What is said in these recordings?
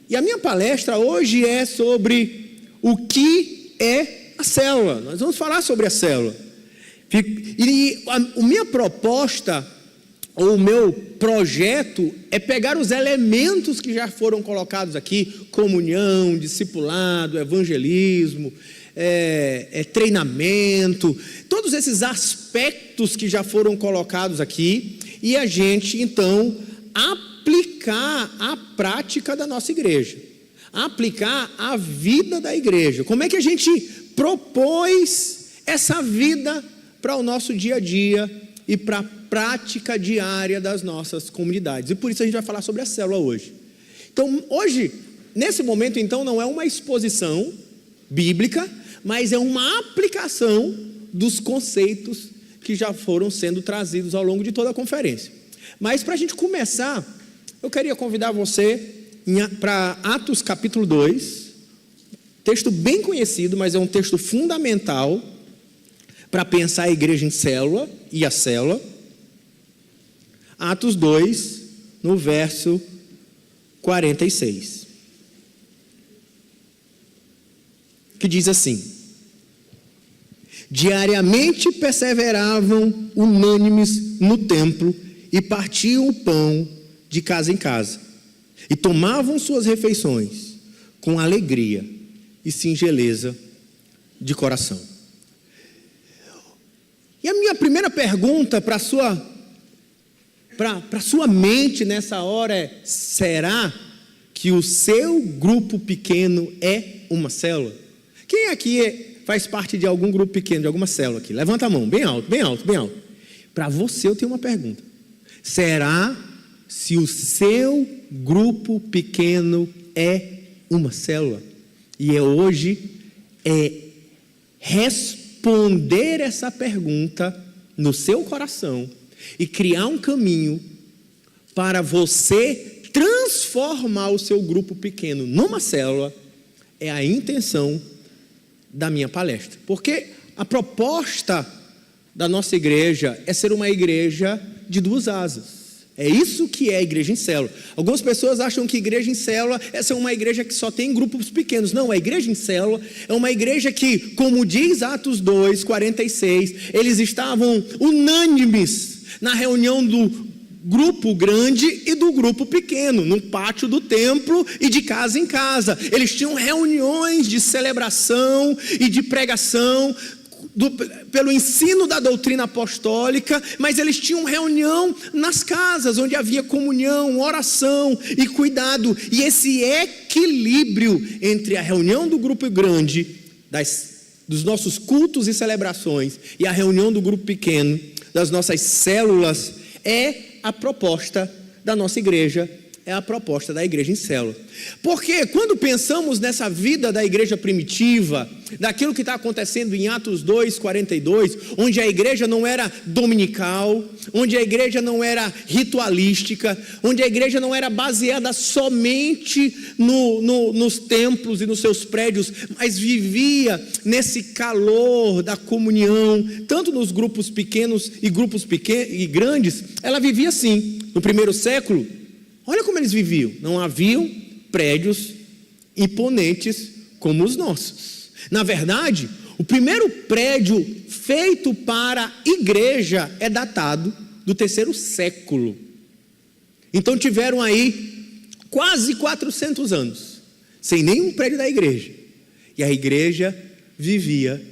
E a minha palestra hoje é sobre o que é a célula. Nós vamos falar sobre a célula. E a minha proposta, ou o meu projeto, é pegar os elementos que já foram colocados aqui: comunhão, discipulado, evangelismo, treinamento, todos esses aspectos que já foram colocados aqui, e a gente então aplicar a prática da nossa igreja, aplicar a vida da igreja. Como é que a gente propôs essa vida para o nosso dia a dia e para a prática diária das nossas comunidades? E por isso a gente vai falar sobre a célula hoje. Então hoje, nesse momento então, não é uma exposição bíblica, mas é uma aplicação dos conceitos que já foram sendo trazidos ao longo de toda a conferência. Mas para a gente começar, eu queria convidar você para Atos capítulo 2, texto bem conhecido, mas é um texto fundamental para pensar a igreja em célula e a célula. Atos 2, no verso 46, que diz assim: diariamente perseveravam unânimes no templo e partiam o pão de casa em casa, e tomavam suas refeições com alegria e singeleza de coração. E a minha primeira pergunta para a sua mente nessa hora é: será que o seu grupo pequeno é uma célula? Quem aqui faz parte de algum grupo pequeno, de alguma célula aqui? Levanta a mão, bem alto, bem alto, bem alto. Para você eu tenho uma pergunta: será se o seu grupo pequeno é uma célula? E hoje responder essa pergunta no seu coração e criar um caminho para você transformar o seu grupo pequeno numa célula é a intenção da minha palestra. Porque a proposta da nossa igreja é ser uma igreja de duas asas. É isso que é a igreja em célula. Algumas pessoas acham que igreja em célula é ser uma igreja que só tem grupos pequenos. Não, a igreja em célula é uma igreja que, como diz Atos 2, 46, eles estavam unânimes na reunião do grupo grande e do grupo pequeno, no pátio do templo e de casa em casa. Eles tinham reuniões de celebração e de pregação pelo ensino da doutrina apostólica, mas eles tinham reunião nas casas, onde havia comunhão, oração e cuidado. E esse equilíbrio entre a reunião do grupo grande, dos nossos cultos e celebrações, e a reunião do grupo pequeno, das nossas células, é a proposta da nossa igreja, é a proposta da igreja em célula. Porque quando pensamos nessa vida da igreja primitiva, daquilo que está acontecendo em Atos 2, 42, onde a igreja não era dominical, onde a igreja não era ritualística, onde a igreja não era baseada somente nos templos e nos seus prédios, mas vivia nesse calor da comunhão, tanto nos grupos pequenos e grupos e grandes. Ela vivia assim. No primeiro século, olha como eles viviam. Não haviam prédios imponentes como os nossos. Na verdade, o primeiro prédio feito para igreja é datado do 3º século. Então tiveram aí quase 400 anos sem nenhum prédio da igreja. E a igreja vivia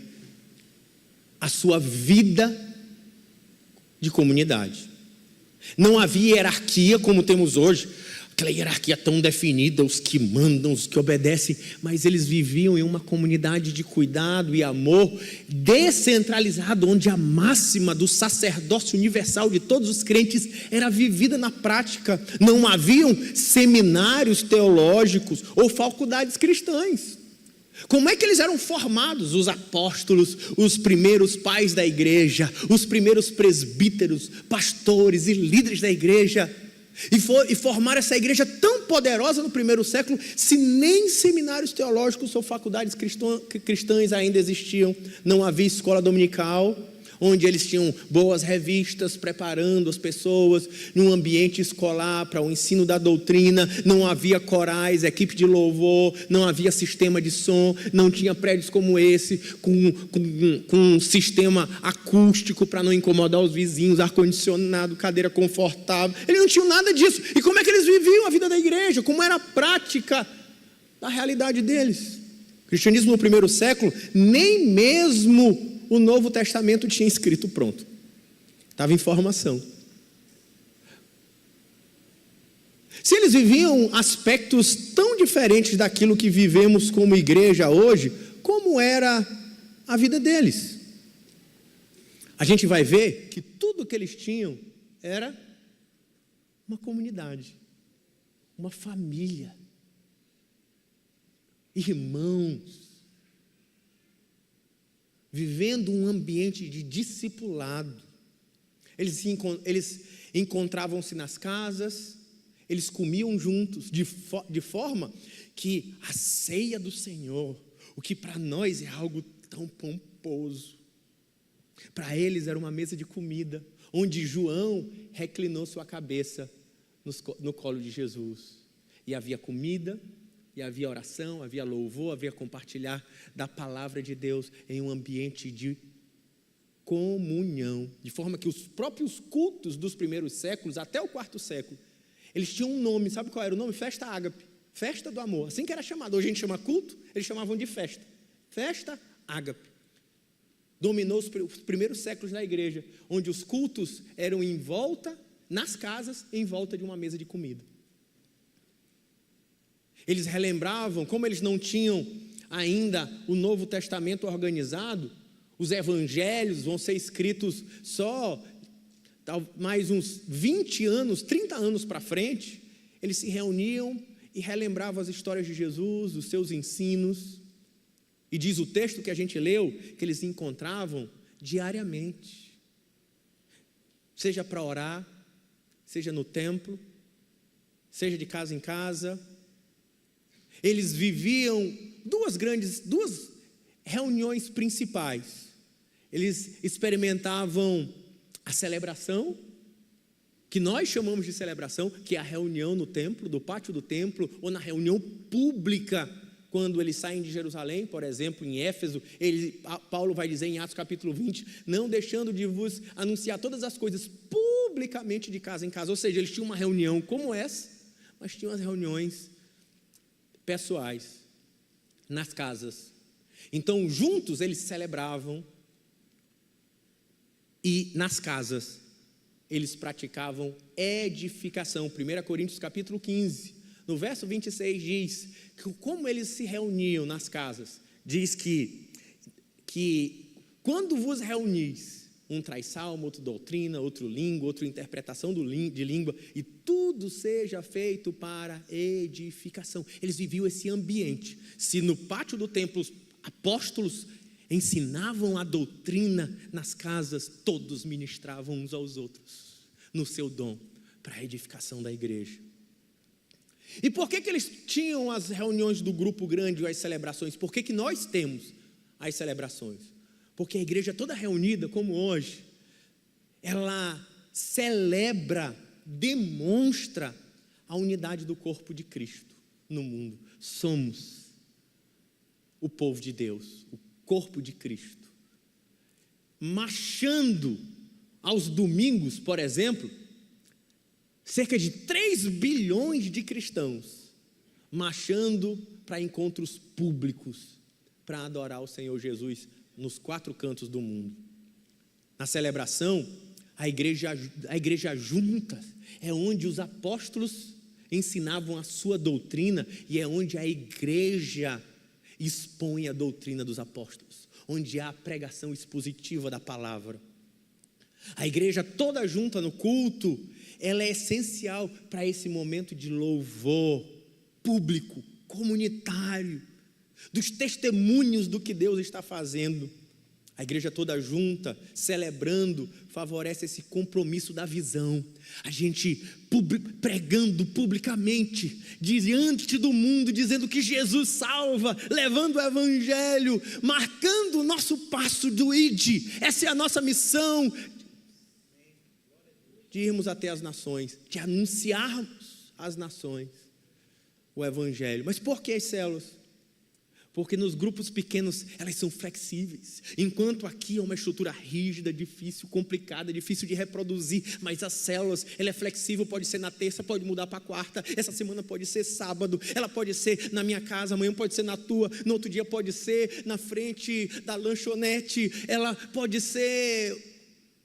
a sua vida de comunidade. Não havia hierarquia como temos hoje, aquela hierarquia tão definida, os que mandam, os que obedecem, mas eles viviam em uma comunidade de cuidado e amor descentralizado, onde a máxima do sacerdócio universal de todos os crentes era vivida na prática. Não haviam seminários teológicos ou faculdades cristãs. Como é que eles eram formados? Os apóstolos, os primeiros pais da igreja, os primeiros presbíteros, pastores e líderes da igreja, e formaram essa igreja tão poderosa no primeiro século, se nem seminários teológicos ou faculdades cristãs ainda existiam, não havia escola dominical. onde eles tinham boas revistas preparando as pessoas num ambiente escolar para o ensino da doutrina. Não havia corais, equipe de louvor, não havia sistema de som, não tinha prédios como esse, com um sistema acústico para não incomodar os vizinhos, ar-condicionado, cadeira confortável. Eles não tinham nada disso. E como é que eles viviam a vida da igreja? Como era a prática da realidade deles? O cristianismo no primeiro século, nem mesmo o Novo Testamento tinha escrito pronto. Estava em formação. Se eles viviam aspectos tão diferentes daquilo que vivemos como igreja hoje, como era a vida deles? A gente vai ver que tudo que eles tinham era uma comunidade, uma família, irmãos, vivendo um ambiente de discipulado. Eles encontravam-se nas casas, eles comiam juntos, de forma que a ceia do Senhor, o que para nós é algo tão pomposo, para eles era uma mesa de comida, onde João reclinou sua cabeça no colo de Jesus. E havia comida, e havia oração, havia louvor, havia compartilhar da palavra de Deus em um ambiente de comunhão. De forma que os próprios cultos dos primeiros séculos, até o quarto século, eles tinham um nome. Sabe qual era o nome? Festa Ágape, festa do amor. Assim que era chamado. Hoje a gente chama culto, eles chamavam de festa. Festa Ágape. Dominou os primeiros séculos da igreja, onde os cultos eram em volta, nas casas, em volta de uma mesa de comida. Eles relembravam, como eles não tinham ainda o Novo Testamento organizado, os evangelhos vão ser escritos só mais uns 20 anos, 30 anos para frente. Eles se reuniam e relembravam as histórias de Jesus, os seus ensinos. E diz o texto que a gente leu, que eles encontravam diariamente. Seja para orar, seja no templo, seja de casa em casa. Eles viviam duas reuniões principais. Eles experimentavam a celebração, que nós chamamos de celebração, que é a reunião no templo, do pátio do templo, ou na reunião pública, quando eles saem de Jerusalém, por exemplo, em Éfeso, Paulo vai dizer em Atos capítulo 20, não deixando de vos anunciar todas as coisas publicamente de casa em casa. Ou seja, eles tinham uma reunião como essa, mas tinham as reuniões pessoais, nas casas. Então, juntos eles celebravam e nas casas eles praticavam edificação. 1 Coríntios capítulo 15, no verso 26 diz que como eles se reuniam nas casas, diz que quando vos reunis, um traz salmo, outro doutrina, outro língua, outro interpretação de língua, e tudo seja feito para edificação. Eles viviam esse ambiente. Se no pátio do templo os apóstolos ensinavam a doutrina, nas casas todos ministravam uns aos outros, no seu dom, para a edificação da igreja. E por que eles tinham as reuniões do grupo grande ou as celebrações? Por que nós temos as celebrações? Porque a igreja toda reunida, como hoje, ela celebra, demonstra a unidade do corpo de Cristo no mundo. Somos o povo de Deus, o corpo de Cristo. Marchando aos domingos, por exemplo, cerca de 3 bilhões de cristãos marchando para encontros públicos, para adorar o Senhor Jesus nos 4 cantos do mundo. Na celebração, a igreja junta, é onde os apóstolos ensinavam a sua doutrina e é onde a igreja expõe a doutrina dos apóstolos, onde há a pregação expositiva da palavra. A igreja toda junta no culto, ela é essencial para esse momento de louvor público, comunitário, dos testemunhos do que Deus está fazendo. A igreja toda junta, celebrando, favorece esse compromisso da visão. A gente pregando publicamente, diante do mundo, dizendo que Jesus salva, levando o evangelho, marcando o nosso passo do ID. Essa é a nossa missão, de irmos até as nações, de anunciarmos às nações o evangelho. Mas por que as células? Porque nos grupos pequenos elas são flexíveis. Enquanto aqui é uma estrutura rígida, difícil, complicada, difícil de reproduzir. Mas as células, ela é flexível, pode ser na terça, pode mudar para quarta. Essa semana pode ser sábado, ela pode ser na minha casa, amanhã pode ser na tua. No outro dia pode ser na frente da lanchonete. Ela pode ser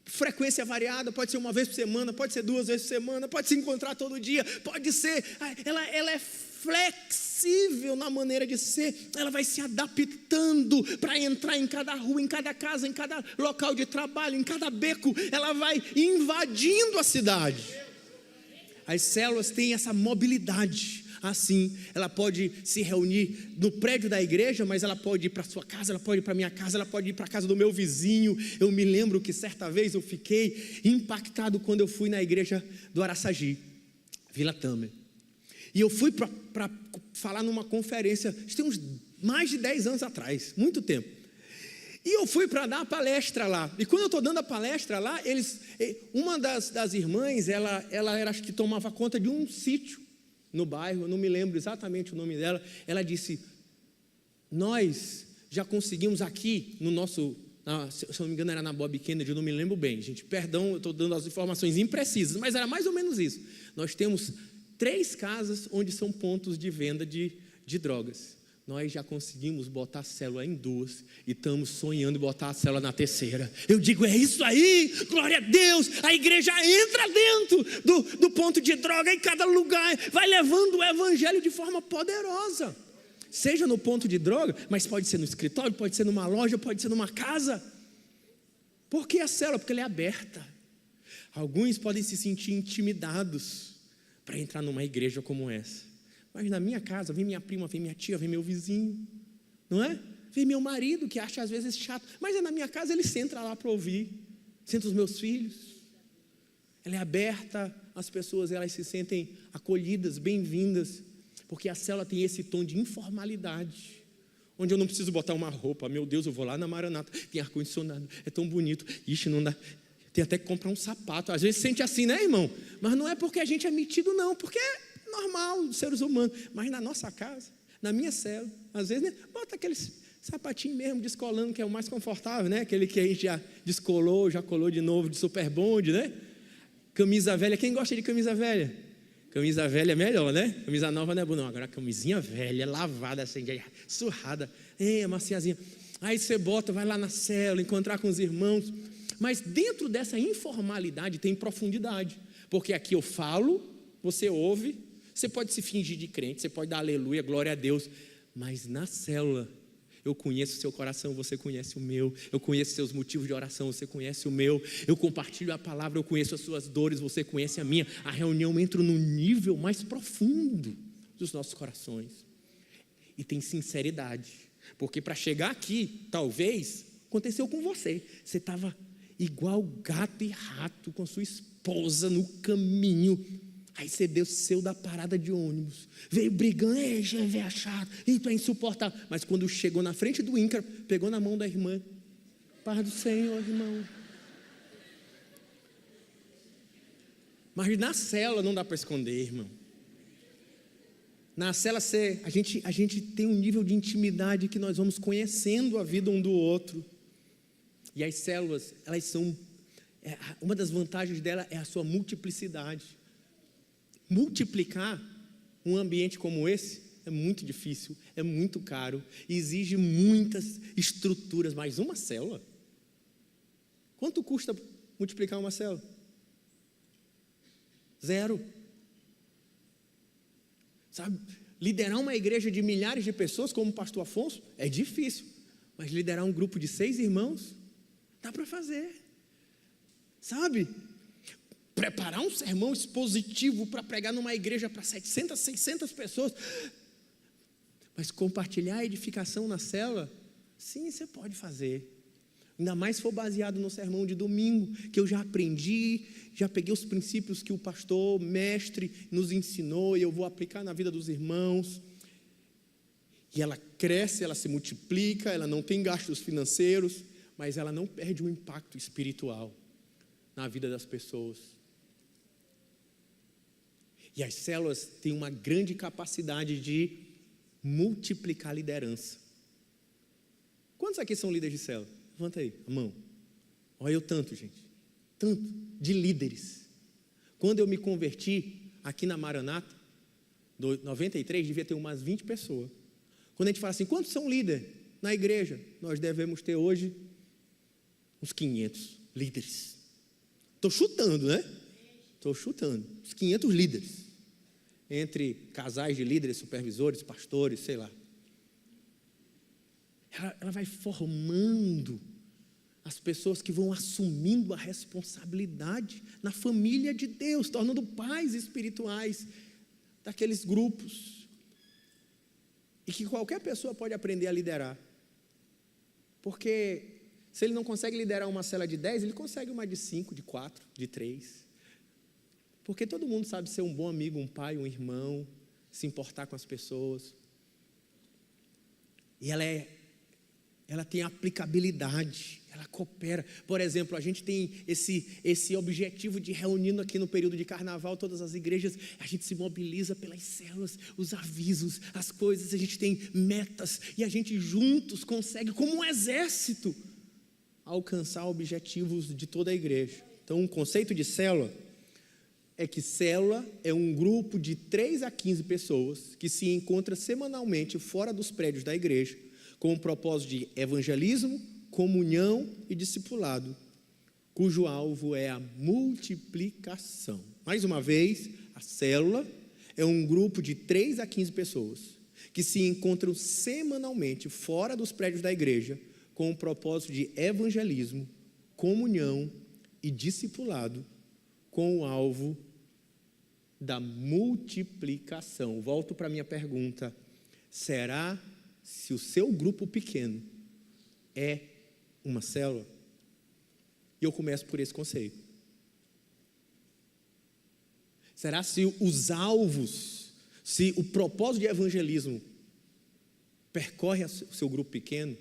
frequência variada, pode ser uma vez por semana, pode ser 2 vezes por semana, pode se encontrar todo dia, pode ser, ela é flexível na maneira de ser, ela vai se adaptando para entrar em cada rua, em cada casa, em cada local de trabalho, em cada beco, ela vai invadindo a cidade. As células têm essa mobilidade. Assim, ela pode se reunir no prédio da igreja, mas ela pode ir para a sua casa, ela pode ir para a minha casa, ela pode ir para a casa do meu vizinho. Eu me lembro que certa vez eu fiquei impactado quando eu fui na igreja do Araçagi, Vila Tamer. E eu fui para falar numa conferência, isso tem uns mais de 10 anos atrás, muito tempo. E eu fui para dar a palestra lá. E quando eu estou dando a palestra lá, uma das irmãs, ela era, acho que tomava conta de um sítio no bairro, eu não me lembro exatamente o nome dela. Ela disse: nós já conseguimos aqui no nosso, se eu não me engano era na Bob Kennedy, eu não me lembro bem, gente, perdão, eu estou dando as informações imprecisas, mas era mais ou menos isso. Nós temos 3 casas onde são pontos de venda de drogas. Nós já conseguimos botar a célula em 2 e estamos sonhando em botar a célula na 3ª. Eu digo, é isso aí, glória a Deus. A igreja entra dentro do ponto de droga em cada lugar, vai levando o evangelho de forma poderosa. Seja no ponto de droga, mas pode ser no escritório, pode ser numa loja, pode ser numa casa. Por que a célula? Porque ela é aberta. Alguns podem se sentir intimidados para entrar numa igreja como essa. Mas na minha casa, vem minha prima, vem minha tia, vem meu vizinho, não é? Vem meu marido, que acha às vezes chato, mas é na minha casa, ele senta lá para ouvir, senta os meus filhos. Ela é aberta, as pessoas elas se sentem acolhidas, bem-vindas, porque a célula tem esse tom de informalidade, onde eu não preciso botar uma roupa, meu Deus, eu vou lá na Maranata, tem ar-condicionado, é tão bonito, ixi, não dá, tem até que comprar um sapato, às vezes sente assim, né, irmão? Mas não é porque a gente é metido, não, porque normal dos seres humanos, mas na nossa casa, na minha célula, às vezes, né, bota aqueles sapatinho mesmo descolando, que é o mais confortável, né, aquele que a gente já descolou, já colou de novo, de super bonde, né, camisa velha, quem gosta de camisa velha? Camisa velha é melhor, né, camisa nova não é boa não, agora camisinha velha, lavada assim, surrada, maciazinha, aí você bota, vai lá na célula, encontrar com os irmãos, mas dentro dessa informalidade tem profundidade, porque aqui eu falo, você ouve, você pode se fingir de crente, você pode dar aleluia, glória a Deus, mas na célula, eu conheço o seu coração, você conhece o meu, eu conheço seus motivos de oração, você conhece o meu, eu compartilho a palavra, eu conheço as suas dores, você conhece a minha, a reunião entra no nível mais profundo dos nossos corações, e tem sinceridade, porque para chegar aqui, talvez, aconteceu com você estava igual gato e rato com sua esposa no caminho, aí você desceu da parada de ônibus, veio brigando, já veio chato, tu é insuportável. Mas quando chegou na frente do INCRA, pegou na mão da irmã, paz do Senhor, irmão. Mas na célula não dá para esconder, irmão. Na célula a gente tem um nível de intimidade que nós vamos conhecendo a vida um do outro. E as células, elas são, uma das vantagens dela é a sua multiplicidade. Multiplicar um ambiente como esse é muito difícil, é muito caro, exige muitas estruturas, mas uma célula? Quanto custa multiplicar uma célula? 0. Sabe, liderar uma igreja de milhares de pessoas, como o pastor Afonso, é difícil, mas liderar um grupo de 6 irmãos, dá para fazer, sabe? Preparar um sermão expositivo para pregar numa igreja para 700, 600 pessoas, mas compartilhar a edificação na célula, sim, você pode fazer. Ainda mais se for baseado no sermão de domingo, que eu já aprendi, já peguei os princípios que o pastor, mestre, nos ensinou e eu vou aplicar na vida dos irmãos. E ela cresce, ela se multiplica, ela não tem gastos financeiros, mas ela não perde o impacto espiritual na vida das pessoas. E as células têm uma grande capacidade de multiplicar a liderança. Quantos aqui são líderes de célula? Levanta aí a mão. Olha eu tanto, gente. Tanto de líderes. Quando eu me converti aqui na Maranata, em 93, devia ter umas 20 pessoas. Quando a gente fala assim, quantos são líderes na igreja? Nós devemos ter hoje uns 500 líderes. Estou chutando, né? Estou chutando. Uns 500 líderes. Entre casais de líderes, supervisores, pastores, sei lá. Ela vai formando as pessoas que vão assumindo a responsabilidade na família de Deus, tornando pais espirituais daqueles grupos. E que qualquer pessoa pode aprender a liderar. Porque se ele não consegue liderar uma célula de 10, ele consegue uma de 5, de 4, de 3. Porque todo mundo sabe ser um bom amigo, um pai, um irmão, se importar com as pessoas. E ela tem aplicabilidade, ela coopera. Por exemplo, a gente tem esse objetivo de reunindo aqui no período de carnaval, todas as igrejas, a gente se mobiliza pelas células, os avisos, as coisas, a gente tem metas, e a gente juntos consegue, como um exército, alcançar objetivos de toda a igreja. Então, um conceito de célula é que célula é um grupo de 3 a 15 pessoas que se encontra semanalmente fora dos prédios da igreja, com o propósito de evangelismo, comunhão e discipulado, cujo alvo é a multiplicação. Mais uma vez, a célula é um grupo de 3 a 15 pessoas que se encontram semanalmente fora dos prédios da igreja, com o propósito de evangelismo, comunhão e discipulado, com o alvo da multiplicação. Volto para a minha pergunta: será se o seu grupo pequeno é uma célula? E eu começo por esse conceito. Será se os alvos, se o propósito de evangelismo percorre o seu grupo pequeno,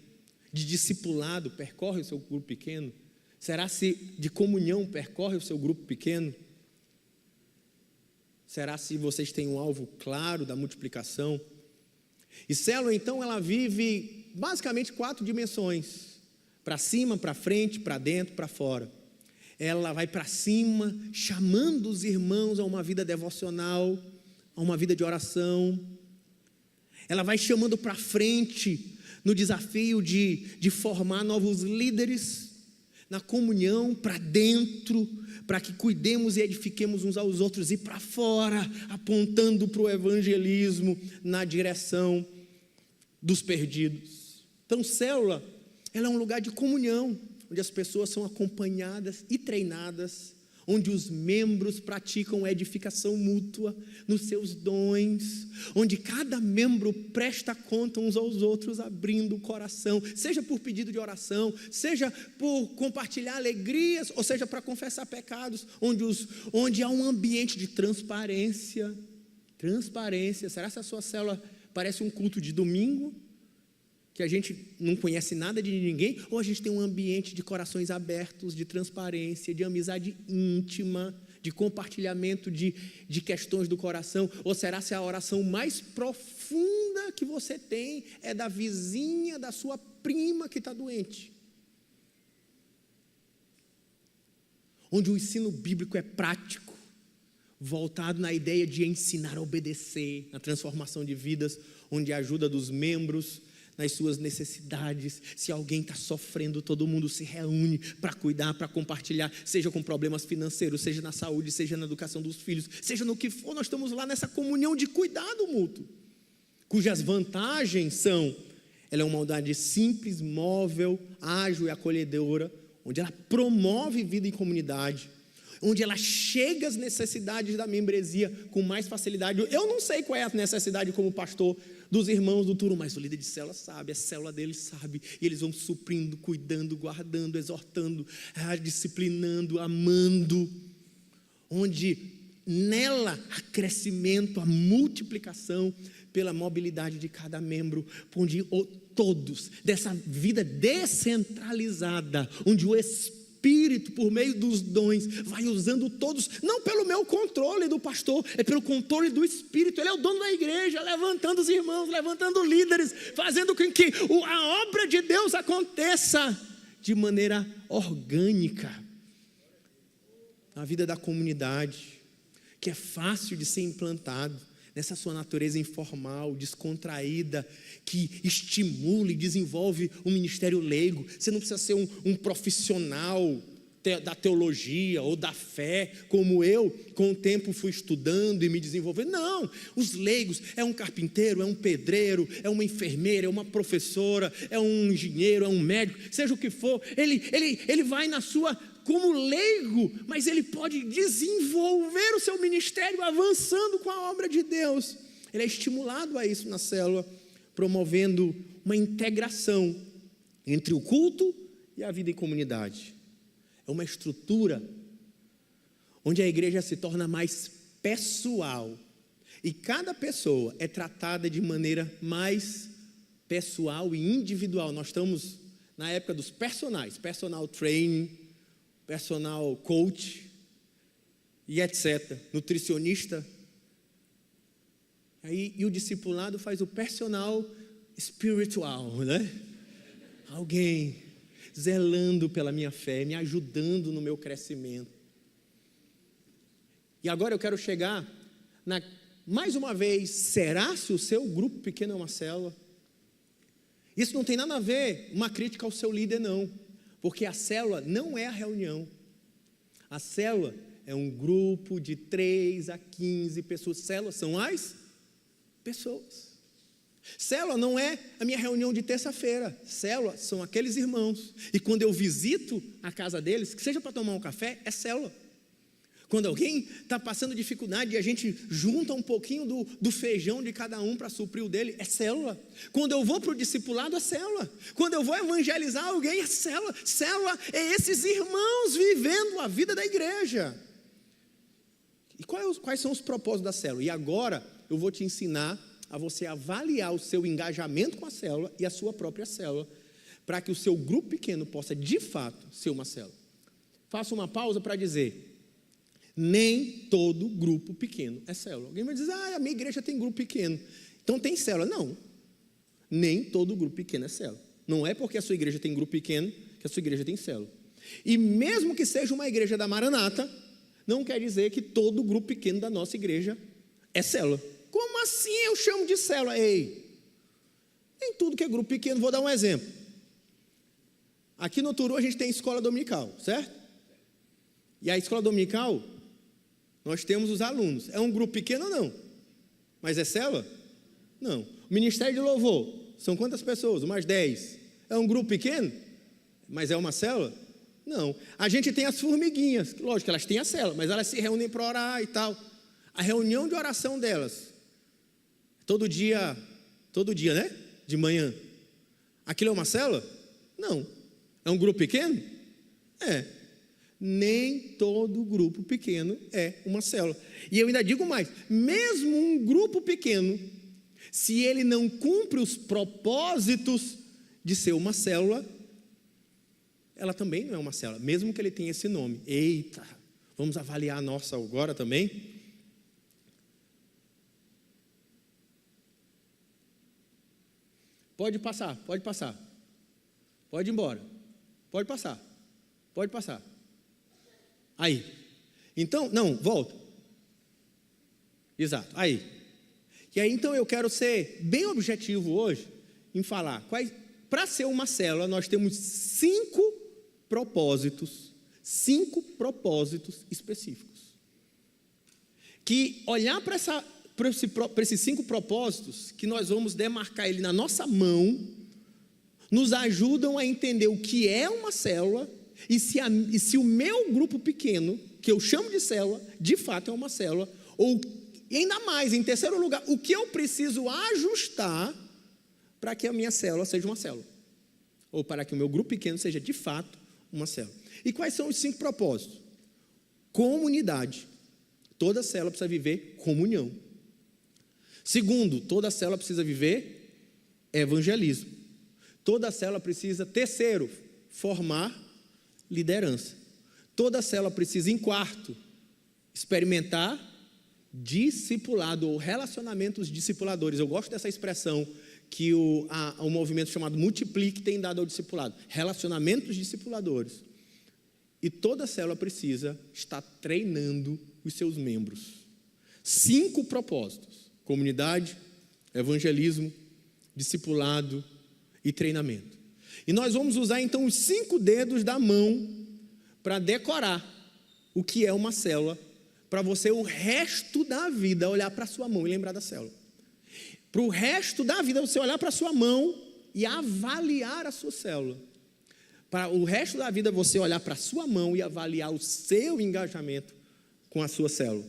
de discipulado percorre o seu grupo pequeno? Será se de comunhão percorre o seu grupo pequeno? Será se vocês têm um alvo claro da multiplicação? E célula, então, ela vive basicamente 4 dimensões: para cima, para frente, para dentro, para fora. Ela vai para cima, chamando os irmãos a uma vida devocional, a uma vida de oração. Ela vai chamando para frente no desafio de formar novos líderes, na comunhão, para dentro, para que cuidemos e edifiquemos uns aos outros, e para fora, apontando para o evangelismo, na direção dos perdidos. Então, célula, ela é um lugar de comunhão, onde as pessoas são acompanhadas e treinadas, onde os membros praticam edificação mútua nos seus dons, onde cada membro presta conta uns aos outros, abrindo o coração, seja por pedido de oração, seja por compartilhar alegrias, ou seja para confessar pecados, onde há um ambiente de transparência. Será que a sua célula parece um culto de domingo, que a gente não conhece nada de ninguém, ou a gente tem um ambiente de corações abertos, de transparência, de amizade íntima, de compartilhamento de questões do coração? Ou será se a oração mais profunda que você tem é da vizinha, da sua prima que está doente? Onde o ensino bíblico é prático, voltado na ideia de ensinar a obedecer, na transformação de vidas, onde a ajuda dos membros nas suas necessidades. Se alguém está sofrendo, todo mundo se reúne para cuidar, para compartilhar, seja com problemas financeiros, seja na saúde, seja na educação dos filhos, seja no que for, nós estamos lá nessa comunhão de cuidado mútuo, cujas vantagens são: ela é uma unidade simples, móvel, ágil e acolhedora, onde ela promove vida em comunidade, onde ela chega às necessidades da membresia com mais facilidade. Eu não sei qual é a necessidade como pastor, dos irmãos do turno, mas o líder de célula sabe, a célula deles sabe, e eles vão suprindo, cuidando, guardando, exortando, disciplinando, amando, onde nela há crescimento, a multiplicação pela mobilidade de cada membro, onde todos, dessa vida descentralizada, onde o Espírito, por meio dos dons, vai usando todos, não pelo meu controle do pastor, é pelo controle do Espírito. Ele é o dono da igreja, levantando os irmãos, levantando líderes, fazendo com que a obra de Deus aconteça de maneira orgânica na vida da comunidade, que é fácil de ser implantado nessa sua natureza informal, descontraída, que estimula e desenvolve um ministério leigo. Você não precisa ser um profissional da teologia ou da fé, como eu, com o tempo fui estudando e me desenvolvendo. Não, os leigos, é um carpinteiro, é um pedreiro, é uma enfermeira, é uma professora, é um engenheiro, é um médico, seja o que for, ele vai na sua, como leigo, mas ele pode desenvolver o seu ministério avançando com a obra de Deus. Ele é estimulado a isso na célula, promovendo uma integração entre o culto e a vida em comunidade. É uma estrutura onde a igreja se torna mais pessoal, e cada pessoa é tratada de maneira mais pessoal e individual. Nós estamos na época dos personais, personal training, personal coach e etc, nutricionista. E o discipulado faz o personal espiritual, né? Alguém zelando pela minha fé, me ajudando no meu crescimento. E agora eu quero chegar mais uma vez, será se o seu grupo pequeno é uma célula? Isso não tem nada a ver, uma crítica ao seu líder, não. Porque a célula não é a reunião. A célula é um grupo de 3 a 15 pessoas. Células são as pessoas. Célula não é a minha reunião de terça-feira. Célula são aqueles irmãos. E quando eu visito a casa deles, que seja para tomar um café, é célula. Quando alguém está passando dificuldade e a gente junta um pouquinho do feijão de cada um para suprir o dele, é célula. Quando eu vou para o discipulado, é célula. Quando eu vou evangelizar alguém, é célula. Célula é esses irmãos vivendo a vida da igreja. E quais são os propósitos da célula? E agora eu vou te ensinar a você avaliar o seu engajamento com a célula e a sua própria célula, para que o seu grupo pequeno possa de fato ser uma célula. Faço uma pausa para dizer: nem todo grupo pequeno é célula. Alguém vai dizer: a minha igreja tem grupo pequeno, então tem célula. Não, nem todo grupo pequeno é célula. Não é porque a sua igreja tem grupo pequeno que a sua igreja tem célula. E mesmo que seja uma igreja da Maranata, não quer dizer que todo grupo pequeno da nossa igreja é célula. Como assim eu chamo de célula? Ei, nem tudo que é grupo pequeno. Vou dar um exemplo. Aqui no Turu a gente tem escola dominical, certo? E a escola dominical, nós temos os alunos. É um grupo pequeno ou não? Mas é célula? Não. O Ministério de Louvor, são quantas pessoas? Umas 10. É um grupo pequeno? Mas é uma célula? Não. A gente tem as formiguinhas, lógico, elas têm a célula, mas elas se reúnem para orar e tal. A reunião de oração delas, todo dia, né? De manhã. Aquilo é uma célula? Não. É um grupo pequeno? É. Nem todo grupo pequeno é uma célula. E eu ainda digo mais, mesmo um grupo pequeno, se ele não cumpre os propósitos de ser uma célula, ela também não é uma célula, mesmo que ele tenha esse nome. Eita, vamos avaliar a nossa agora também. Pode passar, pode passar. Pode ir embora. Pode passar. Pode passar. Aí. Então, não, volta. Exato, aí. E aí, então, eu quero ser bem objetivo hoje em falar. Para ser uma célula, nós temos 5 propósitos específicos. Que olhar para esses 5 propósitos, que nós vamos demarcar ele na nossa mão, nos ajudam a entender o que é uma célula e se o meu grupo pequeno, que eu chamo de célula, de fato é uma célula, ou E ainda mais, em terceiro lugar, o que eu preciso ajustar para que a minha célula seja uma célula? Ou para que o meu grupo pequeno seja, de fato, uma célula. E quais são os 5 propósitos? Comunidade. Toda célula precisa viver comunhão. Segundo, toda célula precisa viver evangelismo. Toda célula precisa, terceiro, formar liderança. Toda célula precisa, em quarto, experimentar discipulado ou relacionamentos discipuladores. Eu gosto dessa expressão que o movimento chamado Multiplique tem dado ao discipulado. Relacionamentos discipuladores. E toda célula precisa estar treinando os seus membros. 5 propósitos: comunidade, evangelismo, discipulado e treinamento. E nós vamos usar então os 5 dedos da mão para decorar o que é uma célula, para você o resto da vida olhar para a sua mão e lembrar da célula. Para o resto da vida você olhar para a sua mão e avaliar a sua célula. Para o resto da vida você olhar para a sua mão e avaliar o seu engajamento com a sua célula.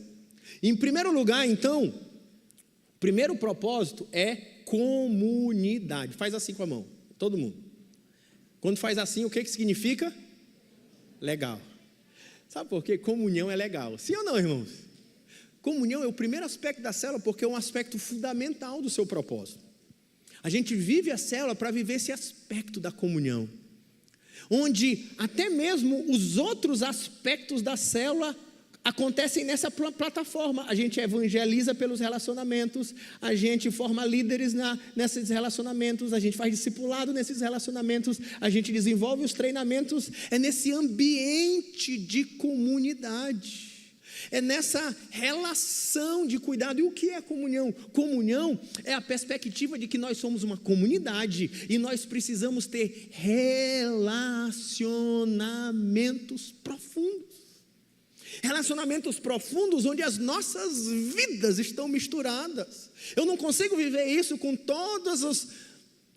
Em primeiro lugar, então, o primeiro propósito é comunidade. Faz assim com a mão, todo mundo. Quando faz assim, o que significa? Legal. Sabe por quê? Comunhão é legal. Sim ou não, irmãos? Comunhão é o primeiro aspecto da célula, porque é um aspecto fundamental do seu propósito. A gente vive a célula para viver esse aspecto da comunhão, onde até mesmo os outros aspectos da célula acontecem nessa plataforma. A gente evangeliza pelos relacionamentos, a gente forma líderes nesses relacionamentos, a gente faz discipulado nesses relacionamentos, a gente desenvolve os treinamentos. É nesse ambiente de comunidade, é nessa relação de cuidado. E o que é comunhão? Comunhão é a perspectiva de que nós somos uma comunidade e nós precisamos ter relacionamentos profundos. Relacionamentos profundos onde as nossas vidas estão misturadas. Eu não consigo viver isso com todas as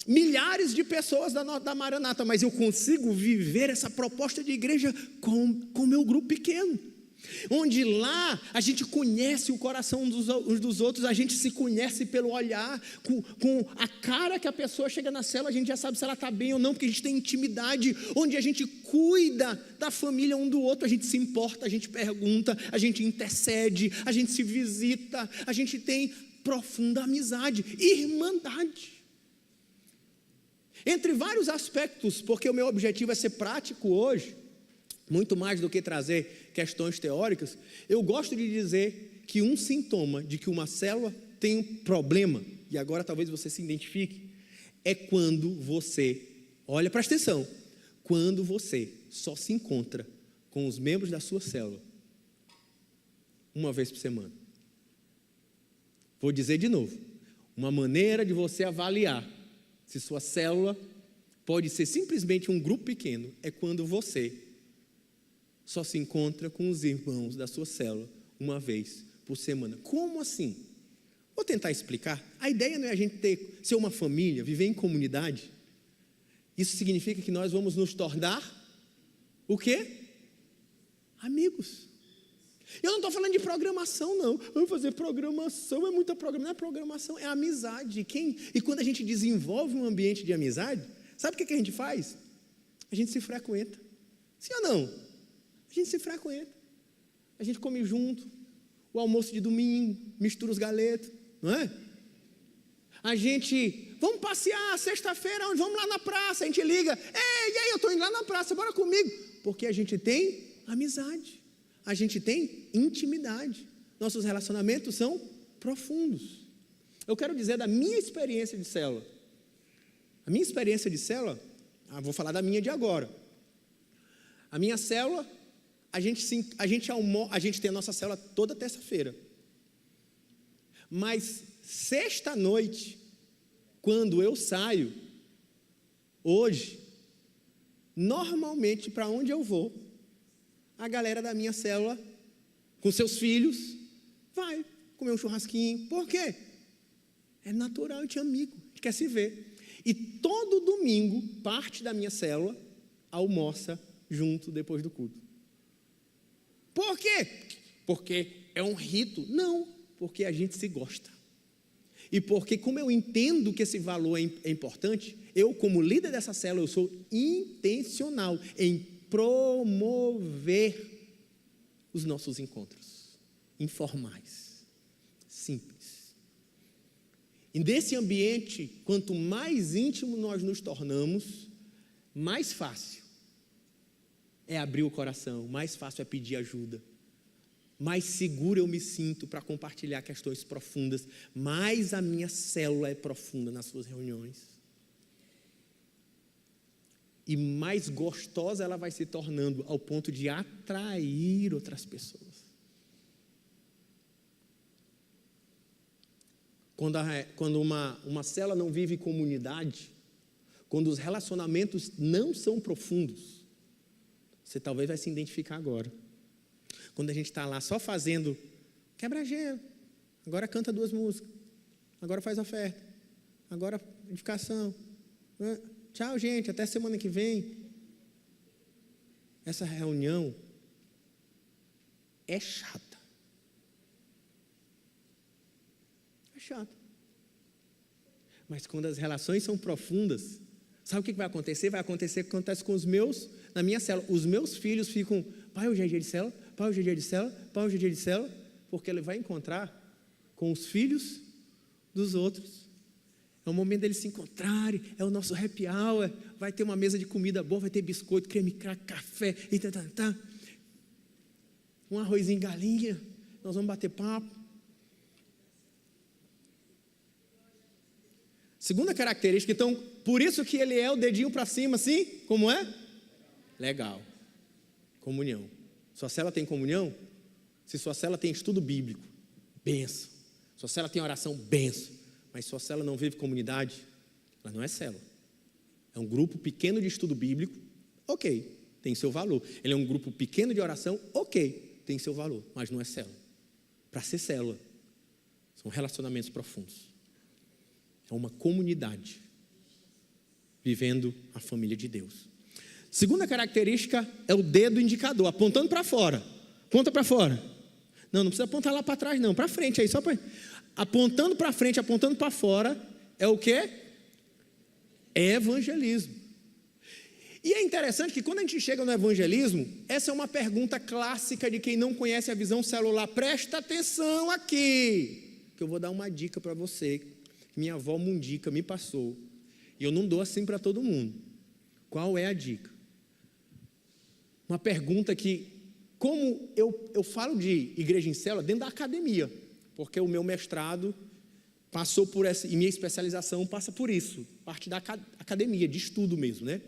milhares de pessoas da Maranata, mas eu consigo viver essa proposta de igreja com o meu grupo pequeno, onde lá a gente conhece o coração uns dos outros, a gente se conhece pelo olhar, com a cara que a pessoa chega na célula, a gente já sabe se ela está bem ou não, porque a gente tem intimidade, onde a gente cuida da família um do outro, a gente se importa, a gente pergunta, a gente intercede, a gente se visita, a gente tem profunda amizade, irmandade. Entre vários aspectos, porque o meu objetivo é ser prático hoje, muito mais do que trazer questões teóricas, eu gosto de dizer que um sintoma de que uma célula tem um problema, e agora talvez você se identifique, é quando você, olha, presta atenção, quando você só se encontra com os membros da sua célula uma vez por semana. Vou dizer de novo, uma maneira de você avaliar se sua célula pode ser simplesmente um grupo pequeno é quando você só se encontra com os irmãos da sua célula uma vez por semana. Como assim? Vou tentar explicar. A ideia não é a gente ser uma família, viver em comunidade. Isso significa que nós vamos nos tornar o quê? Amigos. Eu não estou falando de programação, não. Vamos fazer programação, é muita programação. Não é programação, é amizade. E quando a gente desenvolve um ambiente de amizade, sabe o que a gente faz? A gente se frequenta. Sim ou não? A gente se frequenta, a gente come junto, o almoço de domingo, mistura os galetos, não é? A gente, vamos passear sexta-feira, vamos lá na praça, a gente liga, ei, e aí, eu estou indo lá na praça, bora comigo, porque a gente tem amizade, a gente tem intimidade, nossos relacionamentos são profundos. Eu quero dizer da minha experiência de célula, a minha experiência de célula, vou falar da minha de agora, a minha célula, a gente tem a nossa célula toda terça-feira. Mas sexta-noite, quando eu saio, hoje, normalmente para onde eu vou, a galera da minha célula, com seus filhos, vai comer um churrasquinho. Por quê? É natural, a gente é amigo, a gente quer se ver. E todo domingo, parte da minha célula almoça junto depois do culto. Por quê? Porque é um rito? Não, Porque a gente se gosta. E porque, como eu entendo que esse valor é importante, eu, como líder dessa célula, eu sou intencional em promover os nossos encontros informais, simples. E nesse ambiente, quanto mais íntimo nós nos tornamos, mais fácil é abrir o coração, mais fácil é pedir ajuda, mais seguro eu me sinto para compartilhar questões profundas, mais a minha célula é profunda nas suas reuniões. E mais gostosa ela vai se tornando ao ponto de atrair outras pessoas. Quando uma célula não vive comunidade, quando os relacionamentos não são profundos, você talvez vai se identificar agora. Quando a gente está lá só fazendo quebra-gelo, agora canta 2 músicas, agora faz oferta, agora edificação, tchau gente, até semana que vem. Essa reunião é chata. É chata. Mas quando as relações são profundas, sabe o que vai acontecer? Vai acontecer o que acontece com os meus, na minha célula. Os meus filhos ficam, pai, hoje é dia de célula, pai, hoje é dia de célula, pai, hoje é dia de célula, porque ele vai encontrar com os filhos dos outros. É o momento deles se encontrarem, é o nosso happy hour, vai ter uma mesa de comida boa, vai ter biscoito, creme, café, e um arrozinho galinha, nós vamos bater papo. Segunda característica, então, por isso que ele é o dedinho para cima, assim, como é? Legal. Comunhão. Sua célula tem comunhão? Se sua célula tem estudo bíblico, benção. Sua célula tem oração, benção. Mas sua célula não vive comunidade, ela não é célula. É um grupo pequeno de estudo bíblico, ok, tem seu valor. Ele é um grupo pequeno de oração, ok, tem seu valor, mas não é célula. Para ser célula, são relacionamentos profundos. É uma comunidade vivendo a família de Deus. Segunda característica é o dedo indicador, apontando para fora. Aponta para fora. Não precisa apontar lá para trás não, para frente aí, só para... Apontando para frente, apontando para fora, é o quê? É evangelismo. E é interessante que quando a gente chega no evangelismo, essa é uma pergunta clássica de quem não conhece a visão celular. Presta atenção aqui, que eu vou dar uma dica para você. Minha avó Mundica me passou, e eu não dou assim para todo mundo. Qual é a dica? Uma pergunta que, como eu falo de igreja em célula dentro da academia, porque o meu mestrado passou por essa, e minha especialização passa por isso, parte da academia, de estudo mesmo, né?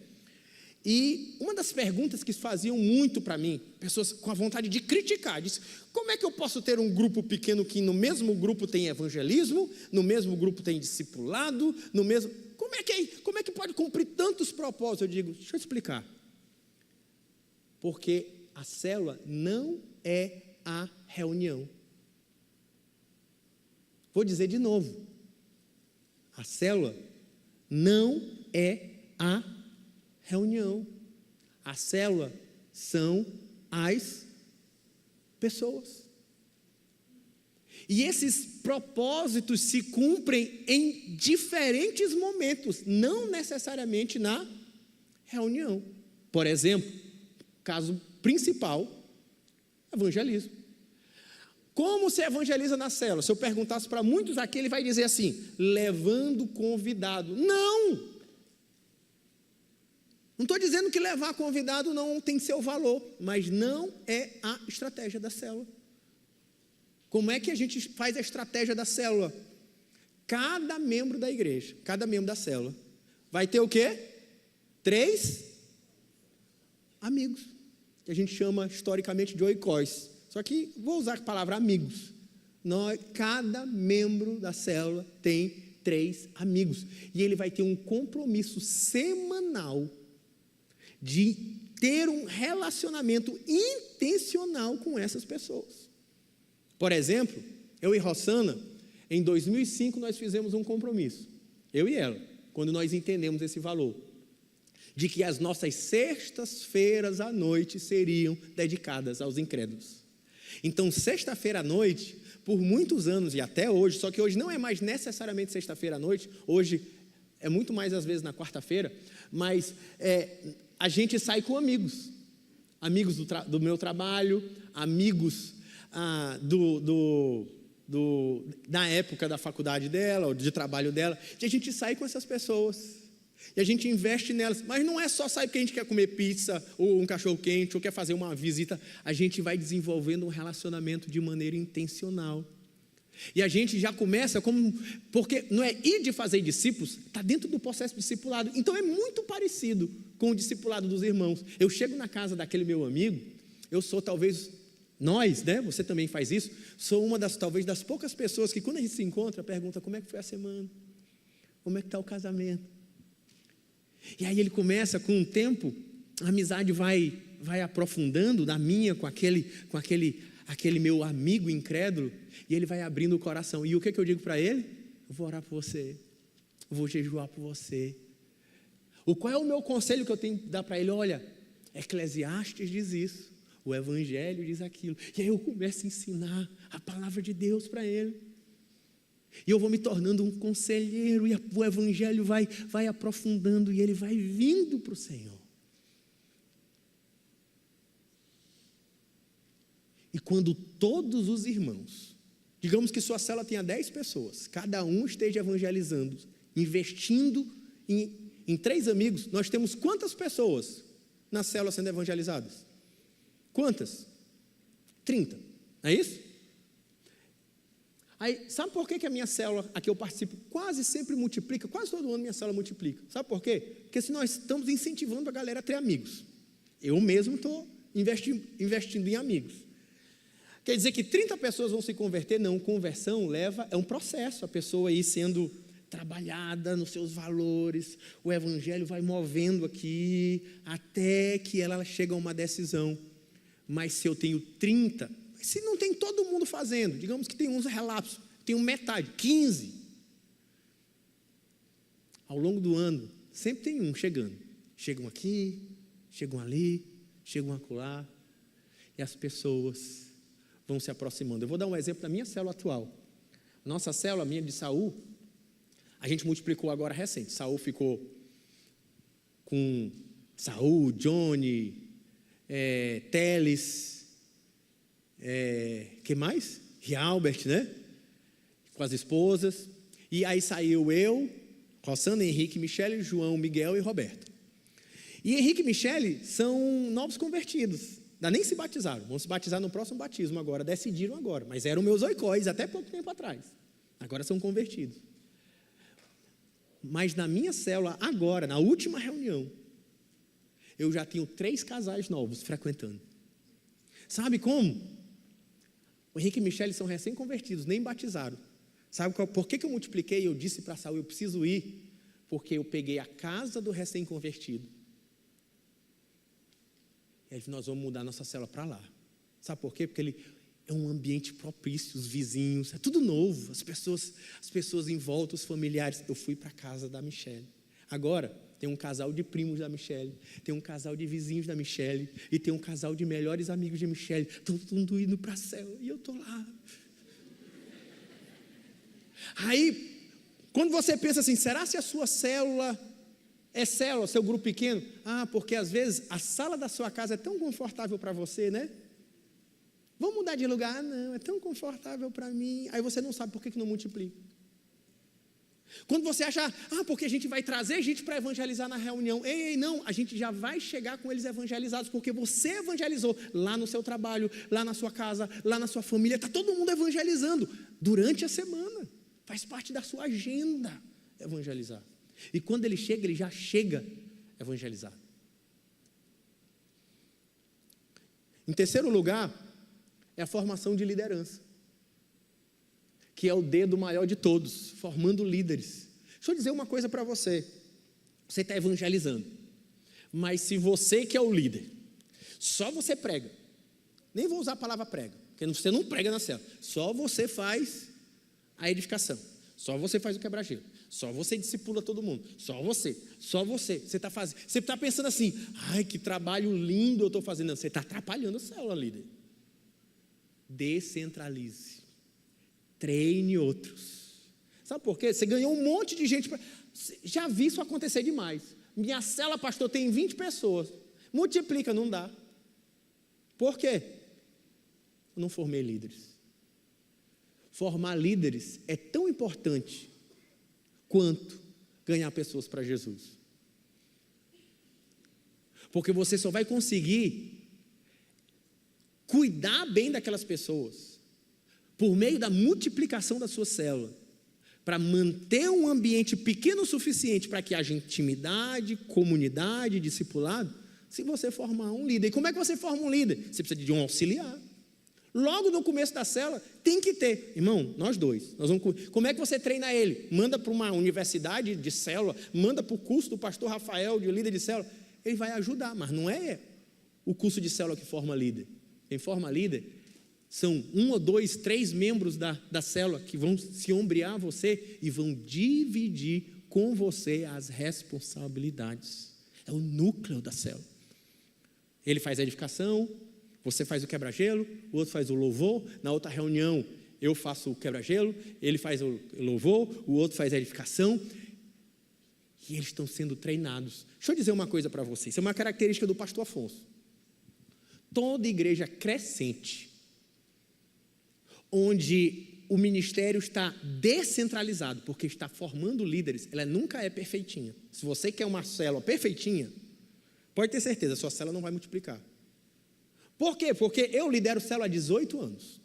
E uma das perguntas que faziam muito para mim, pessoas com a vontade de criticar, disse, como é que eu posso ter um grupo pequeno que no mesmo grupo tem evangelismo, no mesmo grupo tem discipulado, no mesmo... Como é que pode cumprir tantos propósitos? Eu digo, deixa eu explicar. Porque a célula não é a reunião. Vou dizer de novo. A célula não é a reunião. A célula são as pessoas. E esses propósitos se cumprem em diferentes momentos, não necessariamente na reunião. Por exemplo, caso principal, evangelismo. Como se evangeliza na célula? Se eu perguntasse para muitos aqui, ele vai dizer assim, levando convidado. Não estou dizendo que levar convidado não tem seu valor, mas não é a estratégia da célula. Como é que a gente faz a estratégia da célula? Cada membro da igreja, cada membro da célula, vai ter o quê? 3 amigos, que a gente chama historicamente de oikós. Só que vou usar a palavra amigos. Cada membro da célula tem 3 amigos. E ele vai ter um compromisso semanal de ter um relacionamento intencional com essas pessoas. Por exemplo, eu e Rossana, em 2005 nós fizemos um compromisso, eu e ela, quando nós entendemos esse valor, de que as nossas sextas-feiras à noite seriam dedicadas aos incrédulos. Então, sexta-feira à noite, por muitos anos e até hoje, só que hoje não é mais necessariamente sexta-feira à noite, hoje é muito mais às vezes na quarta-feira, mas a gente sai com amigos do meu trabalho, amigos na época da faculdade dela, ou de trabalho dela, e a gente sai com essas pessoas, e a gente investe nelas, mas não é só sair porque a gente quer comer pizza, ou um cachorro quente, ou quer fazer uma visita, a gente vai desenvolvendo um relacionamento de maneira intencional, e a gente já começa porque não é ir de fazer discípulos, está dentro do processo de discipulado, então é muito parecido com o discipulado dos irmãos. Eu chego na casa daquele meu amigo, eu sou talvez, você também faz isso, sou uma talvez das poucas pessoas que quando a gente se encontra, pergunta como é que foi a semana, como é que está o casamento, e aí ele começa com o tempo, a amizade vai aprofundando, da minha com aquele meu amigo incrédulo, e ele vai abrindo o coração, e o que eu digo para ele? Eu vou orar por você, eu vou jejuar por você. Qual é o meu conselho que eu tenho que dar para ele? Olha, Eclesiastes diz isso, o Evangelho diz aquilo, e aí eu começo a ensinar a palavra de Deus para ele, e eu vou me tornando um conselheiro, e o Evangelho vai aprofundando, e ele vai vindo para o Senhor. E quando todos os irmãos, digamos que sua célula tenha 10 pessoas, cada um esteja evangelizando, investindo em 3 amigos, nós temos quantas pessoas na célula sendo evangelizadas? Quantas? 30, não é isso? Aí, sabe por que a minha célula, a que eu participo, quase sempre multiplica, quase todo ano minha célula multiplica, sabe por quê? Porque se nós estamos incentivando a galera a ter amigos, eu mesmo estou investindo em amigos. Quer dizer que 30 pessoas vão se converter? Não, conversão é um processo, a pessoa ir sendo trabalhada nos seus valores, o Evangelho vai movendo aqui, até que ela chega a uma decisão. Mas se eu tenho 30, se não tem todo mundo fazendo, digamos que tem uns relapsos, tem metade, 15, ao longo do ano, sempre tem um chegando, chegam aqui, chegam ali, chegam acolá, e as pessoas vão se aproximando. Eu vou dar um exemplo da minha célula atual. Nossa célula, minha de Saul, a gente multiplicou agora recente. Saul ficou com Saul, Johnny, Teles, que mais? Rialbert, né? Com as esposas. E aí saiu eu, Rossana, Henrique, Michele, João, Miguel e Roberto. E Henrique e Michele são novos convertidos. Ainda nem se batizaram, vão se batizar no próximo batismo agora, decidiram agora, mas eram meus oicóis até pouco tempo atrás, agora são convertidos. Mas na minha célula, agora, na última reunião, eu já tenho 3 casais novos frequentando. Sabe como? O Henrique e Michele são recém-convertidos, nem batizaram. Sabe por que eu multipliquei? Eu disse para Saul, eu preciso ir, porque eu peguei a casa do recém-convertido. E aí nós vamos mudar nossa célula para lá. Sabe por quê? Porque ele é um ambiente propício, os vizinhos, é tudo novo, as pessoas em volta, os familiares. Eu fui para a casa da Michele. Agora tem um casal de primos da Michele, tem um casal de vizinhos da Michele, e tem um casal de melhores amigos de Michele, todo mundo indo para a célula, e eu estou lá. Aí, quando você pensa assim, será se a sua célula célula, seu grupo pequeno? Porque às vezes a sala da sua casa é tão confortável para você, né? Vamos mudar de lugar? Não, é tão confortável para mim. Aí você não sabe por que não multiplica. Quando você acha, porque a gente vai trazer gente para evangelizar na reunião. Ei, não, a gente já vai chegar com eles evangelizados, porque você evangelizou lá no seu trabalho, lá na sua casa, lá na sua família. Está todo mundo evangelizando durante a semana. Faz parte da sua agenda evangelizar. E quando ele já chega evangelizado. Em terceiro lugar, é a formação de liderança, que é o dedo maior de todos, formando líderes. Deixa eu dizer uma coisa para você. Você está evangelizando, mas se você que é o líder, só você prega, nem vou usar a palavra prega, porque você não prega na célula, só você faz a edificação, só você faz o quebra-gelo, só você discipula todo mundo, só você você está pensando assim, que trabalho lindo eu estou fazendo. Não, você está atrapalhando a célula, líder. Descentralize, treine outros. Sabe por quê? Você ganhou um monte de gente. Já vi isso acontecer demais. Minha célula, pastor, tem 20 pessoas. Multiplica, não dá. Por quê? Eu não formei líderes. Formar líderes é tão importante quanto ganhar pessoas para Jesus. Porque você só vai conseguir cuidar bem daquelas pessoas por meio da multiplicação da sua célula, para manter um ambiente pequeno o suficiente para que haja intimidade, comunidade, discipulado, se você formar um líder. E como é que você forma um líder? Você precisa de um auxiliar. Logo no começo da célula, tem que ter. Irmão, nós dois. Como é que você treina ele? Manda para uma universidade de célula, manda para o curso do pastor Rafael, de líder de célula. Ele vai ajudar, mas não é o curso de célula que forma líder. Quem forma líder são 1 ou 2, 3 membros da célula que vão se ombrear você e vão dividir com você as responsabilidades. É o núcleo da célula. Ele faz a edificação, você faz o quebra-gelo, o outro faz o louvor. Na outra reunião eu faço o quebra-gelo, ele faz o louvor, o outro faz a edificação. E eles estão sendo treinados. Deixa eu dizer uma coisa para vocês. Isso é uma característica do pastor Afonso. Toda igreja crescente, onde o ministério está descentralizado, porque está formando líderes, ela nunca é perfeitinha. Se você quer uma célula perfeitinha, pode ter certeza, sua célula não vai multiplicar. Por quê? Porque eu lidero célula há 18 anos.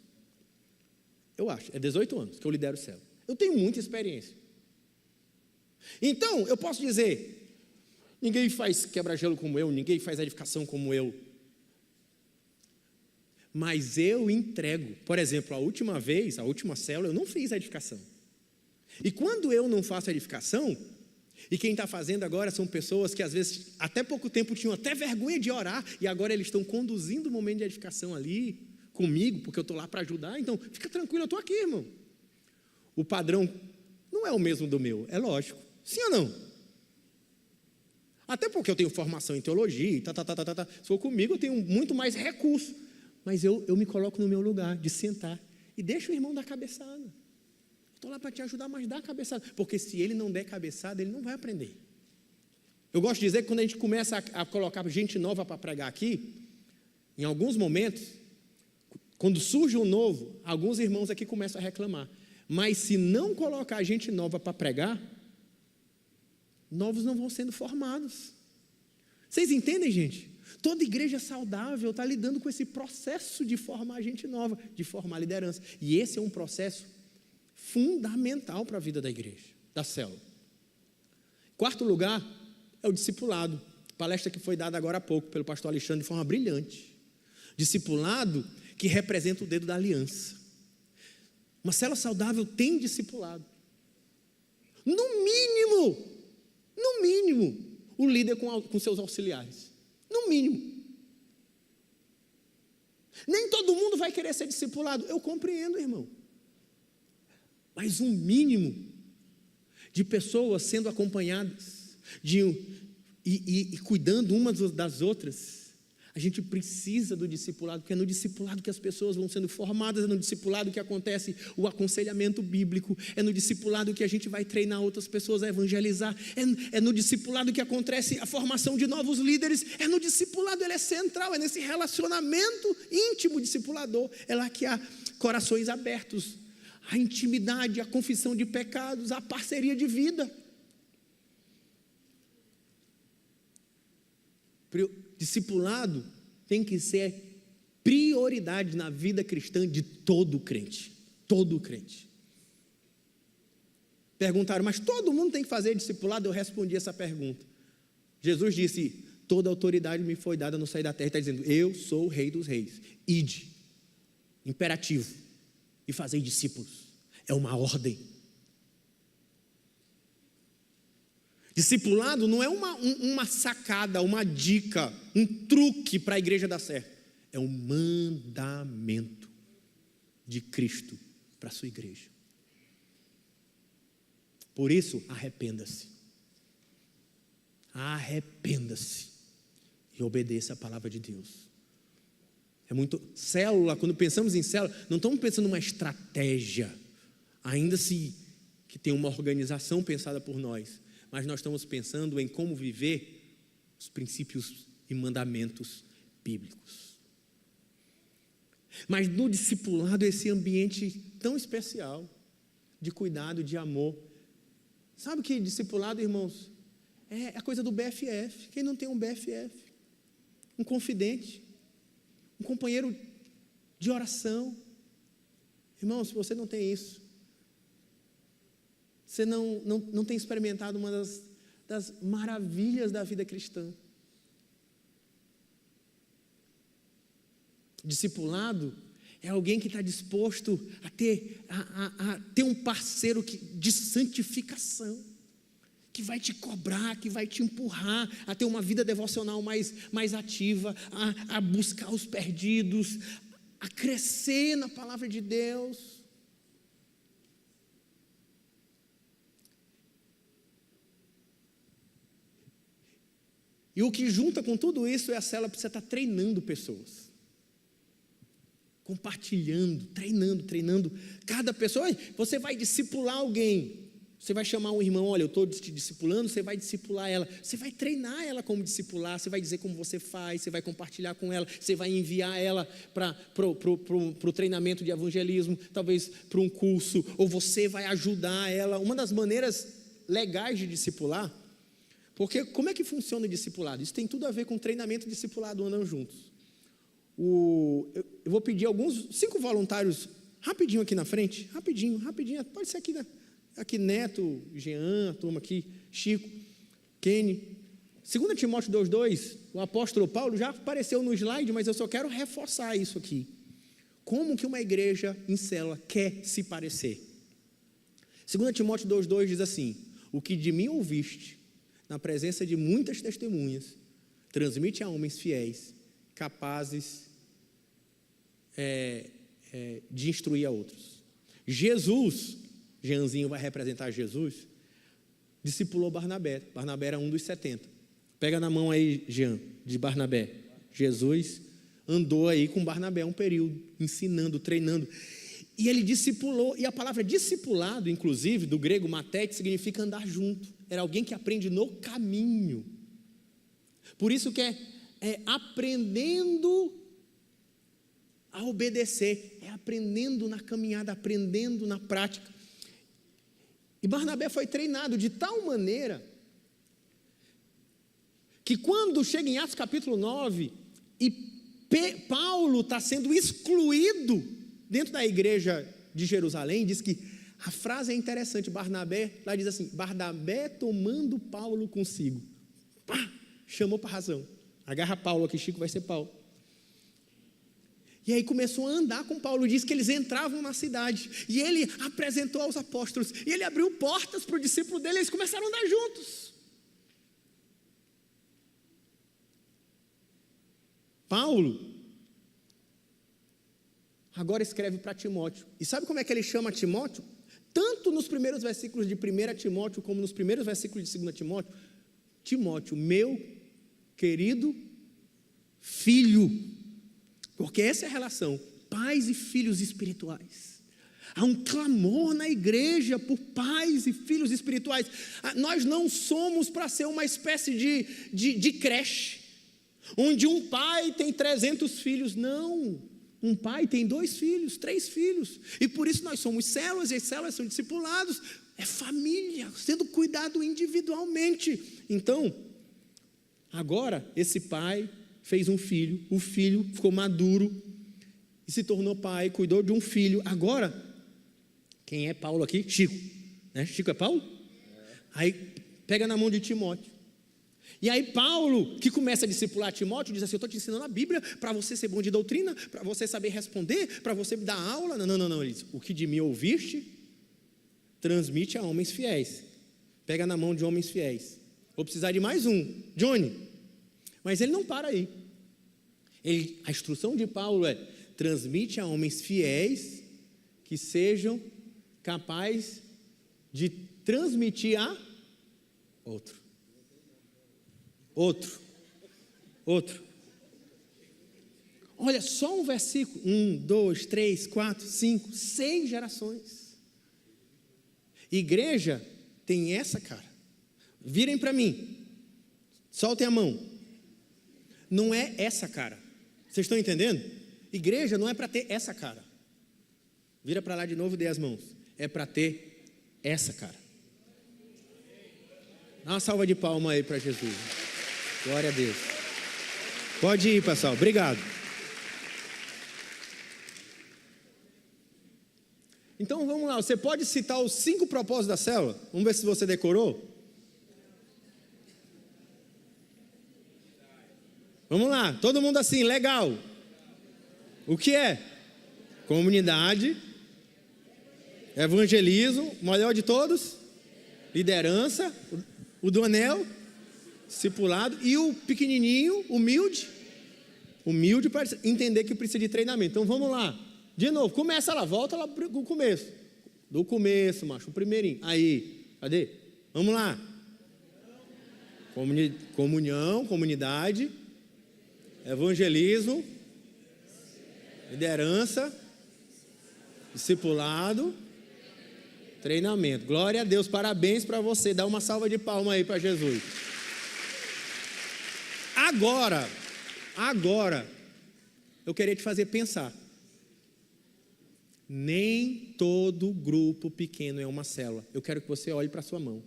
Eu acho, é 18 anos que eu lidero célula. Eu tenho muita experiência. Então, eu posso dizer, ninguém faz quebra-gelo como eu, ninguém faz edificação como eu. Mas eu entrego. Por exemplo, a última célula, eu não fiz a edificação. E quando eu não faço a edificação, e quem está fazendo agora são pessoas que às vezes até pouco tempo tinham até vergonha de orar, e agora eles estão conduzindo o momento de edificação ali, comigo, porque eu estou lá para ajudar. Então, fica tranquilo, eu estou aqui, irmão. O padrão não é o mesmo do meu, é lógico. Sim ou não? Até porque eu tenho formação em teologia, Se for comigo, eu tenho muito mais recurso. Mas eu me coloco no meu lugar de sentar e deixo o irmão dar cabeçada. Estou lá para te ajudar, mas dá cabeçada. Porque se ele não der cabeçada, ele não vai aprender. Eu gosto de dizer que quando a gente começa a colocar gente nova para pregar aqui, em alguns momentos, quando surge um novo, alguns irmãos aqui começam a reclamar. Mas se não colocar gente nova para pregar, novos não vão sendo formados. Vocês entendem, gente? Toda igreja saudável está lidando com esse processo de formar gente nova, de formar liderança. E esse é um processo fundamental para a vida da igreja, da célula. Quarto lugar é o discipulado. Palestra que foi dada agora há pouco pelo pastor Alexandre de forma brilhante. Discipulado que representa o dedo da aliança. Uma célula saudável tem discipulado. No mínimo, o líder com seus auxiliares. No mínimo. Nem todo mundo vai querer ser discipulado. Eu compreendo, irmão. Mas um mínimo de pessoas sendo acompanhadas e cuidando umas das outras. A gente precisa do discipulado, porque é no discipulado que as pessoas vão sendo formadas, é no discipulado que acontece o aconselhamento bíblico, é no discipulado que a gente vai treinar outras pessoas a evangelizar, é no discipulado que acontece a formação de novos líderes, é no discipulado, ele é central, é nesse relacionamento íntimo discipulador, é lá que há corações abertos, a intimidade, a confissão de pecados, a parceria de vida. Discipulado tem que ser prioridade na vida cristã de todo crente. Todo crente. Perguntaram, mas todo mundo tem que fazer discipulado? Eu respondi essa pergunta. Jesus disse, toda autoridade me foi dada no céu e da terra. Ele está dizendo, eu sou o rei dos reis. Ide, imperativo, e fazei discípulos. É uma ordem. Discipulado não é uma sacada, uma dica, um truque para a igreja dar certo. É um mandamento de Cristo para a sua igreja. Por isso, arrependa-se. Arrependa-se e obedeça a palavra de Deus. É muito célula, quando pensamos em célula, não estamos pensando numa estratégia. ainda se que tem uma organização pensada por nós, mas nós estamos pensando em como viver os princípios e mandamentos bíblicos. Mas no discipulado, esse ambiente tão especial, de cuidado, de amor. Sabe que discipulado, irmãos, é a coisa do BFF. Quem não tem um BFF? Um confidente, um companheiro de oração. Irmão, se você não tem isso, você não tem experimentado uma das maravilhas da vida cristã. Discipulado é alguém que está disposto a ter um parceiro de santificação, que vai te cobrar, que vai te empurrar a ter uma vida devocional mais ativa, a buscar os perdidos, a crescer na palavra de Deus. E o que junta com tudo isso é a célula para você estar treinando pessoas, compartilhando, treinando cada pessoa. Você vai discipular alguém, você vai chamar um irmão, olha, eu estou te discipulando, você vai discipular ela, você vai treinar ela como discipular, você vai dizer como você faz, você vai compartilhar com ela, você vai enviar ela para o treinamento de evangelismo, talvez para um curso, ou você vai ajudar ela. Uma das maneiras legais de discipular, porque como é que funciona o discipulado? Isso tem tudo a ver com treinamento e discipulado andam juntos. Eu vou pedir 5 voluntários rapidinho aqui na frente, rapidinho, pode ser aqui Neto, Jean, a turma aqui, Chico, Kenny. 2 Timóteo 2,2, o apóstolo Paulo já apareceu no slide, mas eu só quero reforçar isso aqui. Como que uma igreja em célula quer se parecer? 2 Timóteo 2,2 diz assim: o que de mim ouviste, na presença de muitas testemunhas, transmite a homens fiéis, capazes de instruir a outros. Jesus, Jeanzinho vai representar Jesus, discipulou Barnabé. Barnabé era um dos 70. Pega na mão aí, Jean, de Barnabé. Jesus andou aí com Barnabé um período, ensinando, treinando. E ele discipulou, e a palavra discipulado, inclusive, do grego matete, significa andar junto. Era alguém que aprende no caminho. Por isso que é aprendendo a obedecer, é aprendendo na caminhada, aprendendo na prática. E Barnabé foi treinado de tal maneira que quando chega em Atos capítulo 9 e Paulo está sendo excluído dentro da igreja de Jerusalém, diz que a frase é interessante. Barnabé, lá diz assim: Barnabé tomando Paulo consigo, chamou para a razão. Agarra Paulo aqui, Chico vai ser Paulo. E aí começou a andar com Paulo. Diz que eles entravam na cidade e ele apresentou aos apóstolos, e ele abriu portas para o discípulo dele, eles começaram a andar juntos. Paulo agora escreve para Timóteo, e sabe como é que ele chama Timóteo? Tanto nos primeiros versículos de 1 Timóteo, como nos primeiros versículos de 2 Timóteo, Timóteo, meu querido filho, porque essa é a relação, pais e filhos espirituais. Há um clamor na igreja por pais e filhos espirituais. Nós não somos para ser uma espécie de creche, onde um pai tem 300 filhos, não. Um pai tem 2 filhos, 3 filhos, e por isso nós somos células, e as células são discipulados, é família, sendo cuidado individualmente. Então, agora, esse pai fez um filho, o filho ficou maduro, e se tornou pai, cuidou de um filho. Agora, quem é Paulo aqui? Chico, né? Chico é Paulo? Aí, pega na mão de Timóteo. E aí Paulo, que começa a discipular Timóteo, diz assim: eu estou te ensinando a Bíblia para você ser bom de doutrina, para você saber responder, para você dar aula. Não, ele diz: o que de mim ouviste, transmite a homens fiéis. Pega na mão de homens fiéis. Vou precisar de mais um, Johnny. Mas ele não para aí. A instrução de Paulo é: transmite a homens fiéis que sejam capazes de transmitir a outro. Olha, só um versículo, 1, 2, 3, 4, 5, 6 gerações. Igreja tem essa cara. Virem para mim. Soltem a mão. Não é essa cara. Vocês estão entendendo? Igreja não é para ter essa cara. Vira para lá de novo e dê as mãos. É para ter essa cara. Dá uma salva de palmas aí para Jesus. Glória a Deus. Pode ir, pessoal. Obrigado. Então vamos lá. Você pode citar os 5 propósitos da célula? Vamos ver se você decorou. Vamos lá. Todo mundo assim, legal. O que é? Comunidade. Evangelismo. O maior de todos. Liderança. O do anel, discipulado, e o pequenininho, humilde para entender que precisa de treinamento. Então vamos lá, de novo, começa lá, volta lá do começo, macho, o primeirinho, aí, cadê? Vamos lá, comunhão, comunidade, evangelismo, liderança, discipulado, treinamento. Glória a Deus, parabéns para você. Dá uma salva de palmas aí para Jesus. Agora, eu queria te fazer pensar. Nem todo grupo pequeno é uma célula. Eu quero que você olhe para a sua mão.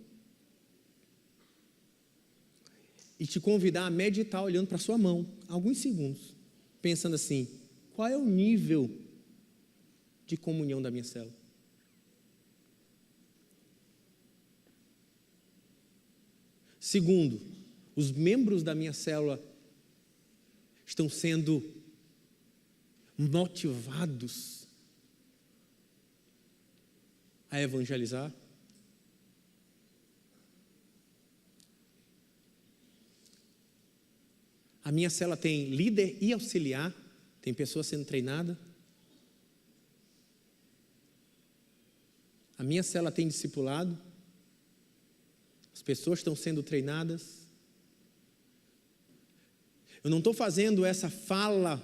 E te convidar a meditar olhando para a sua mão, alguns segundos. Pensando assim, qual é o nível de comunhão da minha célula? Segundo, os membros da minha célula estão sendo motivados a evangelizar? A minha célula tem líder e auxiliar, tem pessoas sendo treinadas. A minha célula tem discipulado. As pessoas estão sendo treinadas. Eu não estou fazendo essa fala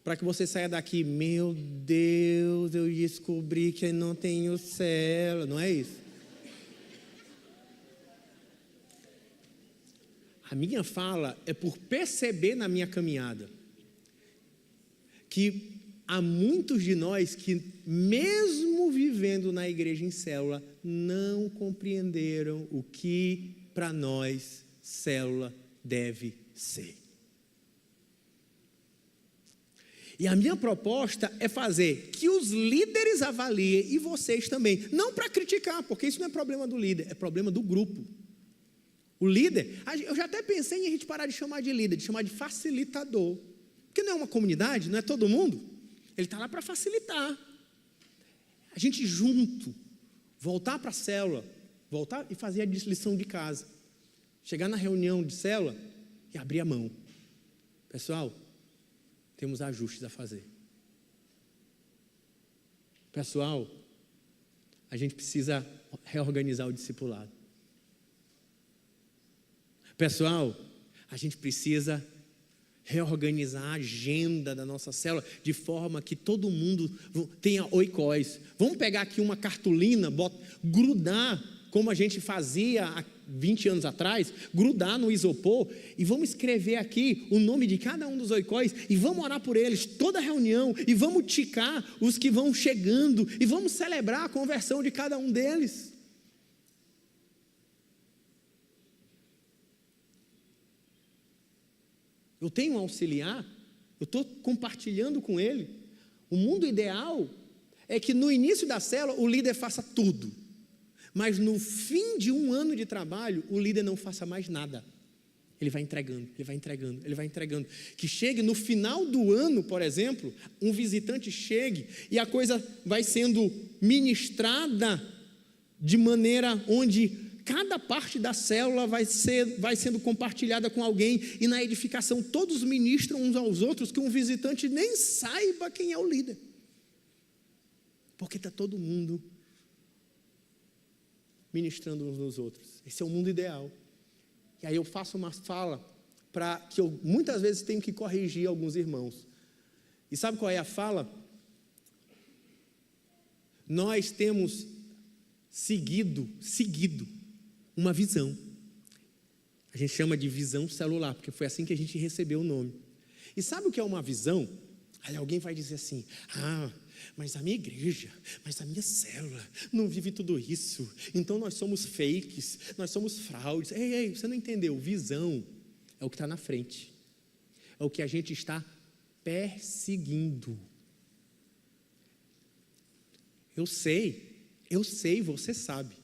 para que você saia daqui, meu Deus, eu descobri que eu não tenho célula. Não é isso. A minha fala é por perceber na minha caminhada que há muitos de nós que, mesmo vivendo na igreja em célula, não compreenderam o que para nós célula deve ser. E a minha proposta é fazer que os líderes avaliem, e vocês também, não para criticar, porque isso não é problema do líder, é problema do grupo. O líder, eu já até pensei em a gente parar de chamar de líder, de chamar de facilitador, porque não é uma comunidade, não é todo mundo. Ele está lá para facilitar. A gente junto, voltar para a célula, voltar e fazer a lição de casa. Chegar na reunião de célula e abrir a mão. Pessoal, temos ajustes a fazer. Pessoal, a gente precisa reorganizar o discipulado. Pessoal, a gente precisa reorganizar a agenda da nossa célula de forma que todo mundo tenha oikós. Vamos pegar aqui uma cartolina, grudar, como a gente fazia há 20 anos atrás, grudar no isopor e vamos escrever aqui o nome de cada um dos oikós e vamos orar por eles toda reunião e vamos ticar os que vão chegando e vamos celebrar a conversão de cada um deles. Eu tenho um auxiliar, eu estou compartilhando com ele. O mundo ideal é que no início da célula o líder faça tudo, mas no fim de um ano de trabalho o líder não faça mais nada. Ele vai entregando, ele vai entregando, ele vai entregando. Que chegue no final do ano, por exemplo, um visitante chegue e a coisa vai sendo ministrada de maneira onde cada parte da célula vai sendo compartilhada com alguém e na edificação todos ministram uns aos outros que um visitante nem saiba quem é o líder. Porque está todo mundo ministrando uns nos outros. Esse é o mundo ideal. E aí eu faço uma fala para que eu muitas vezes tenho que corrigir alguns irmãos. E sabe qual é a fala? Nós temos seguido uma visão. A gente chama de visão celular, porque foi assim que a gente recebeu o nome. E sabe o que é uma visão? Aí alguém vai dizer assim: mas a minha igreja, mas a minha célula não vive tudo isso, então nós somos fakes, nós somos fraudes. Ei, você não entendeu? Visão é o que está na frente, é o que a gente está perseguindo. Eu sei, você sabe,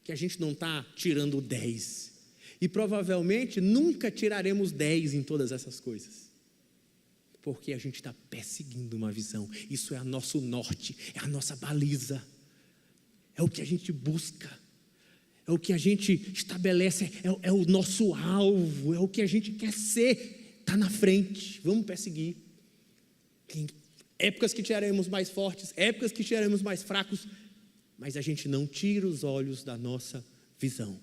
que a gente não está tirando 10, e provavelmente nunca tiraremos 10 em todas essas coisas, porque a gente está perseguindo uma visão. Isso é o nosso norte, é a nossa baliza, é o que a gente busca, é o que a gente estabelece, é o nosso alvo, é o que a gente quer ser, está na frente, vamos perseguir. Tem épocas que tiraremos mais fortes, épocas que tiraremos mais fracos, mas a gente não tira os olhos da nossa visão,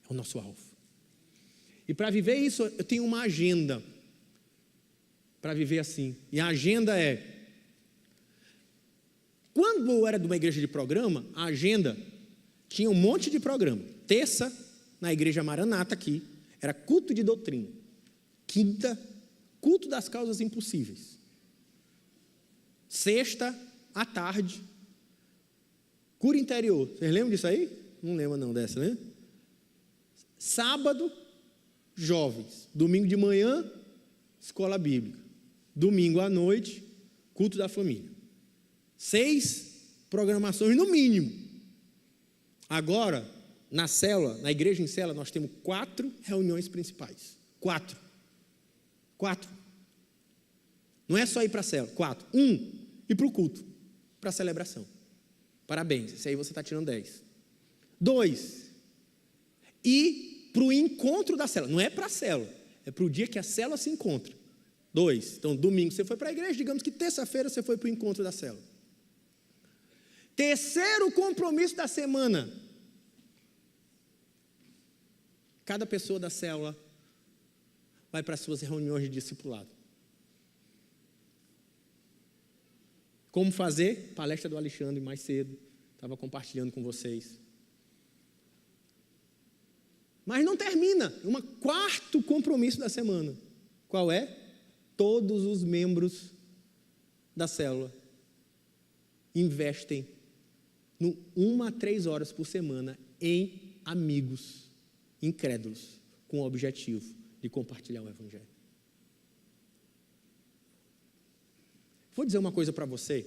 é o nosso alvo. E para viver isso, eu tenho uma agenda, para viver assim, e a agenda é, quando eu era de uma igreja de programa, a agenda tinha um monte de programa. Terça, na igreja Maranata aqui, era culto de doutrina. Quinta, culto das causas impossíveis. Sexta, à tarde, cura interior. Vocês lembram disso aí? Não lembra não dessa, né? Sábado, jovens. Domingo de manhã, escola bíblica. Domingo à noite, culto da família. 6 programações no mínimo. Agora, na célula, na igreja em célula, nós temos 4 reuniões principais. 4. Não é só ir para a célula. 4. 1, ir para o culto, para a celebração. Parabéns, esse aí você está tirando 10. 2, ir para o encontro da célula. Não é para a célula, é para o dia que a célula se encontra. 2, então domingo você foi para a igreja, digamos que terça-feira você foi para o encontro da célula. Terceiro compromisso da semana. Cada pessoa da célula vai para as suas reuniões de discipulado. Como fazer? Palestra do Alexandre mais cedo, estava compartilhando com vocês. Mas não termina, um 4º compromisso da semana. Qual é? Todos os membros da célula investem 1 a 3 horas por semana em amigos incrédulos, com o objetivo de compartilhar o evangelho. Vou dizer uma coisa para você.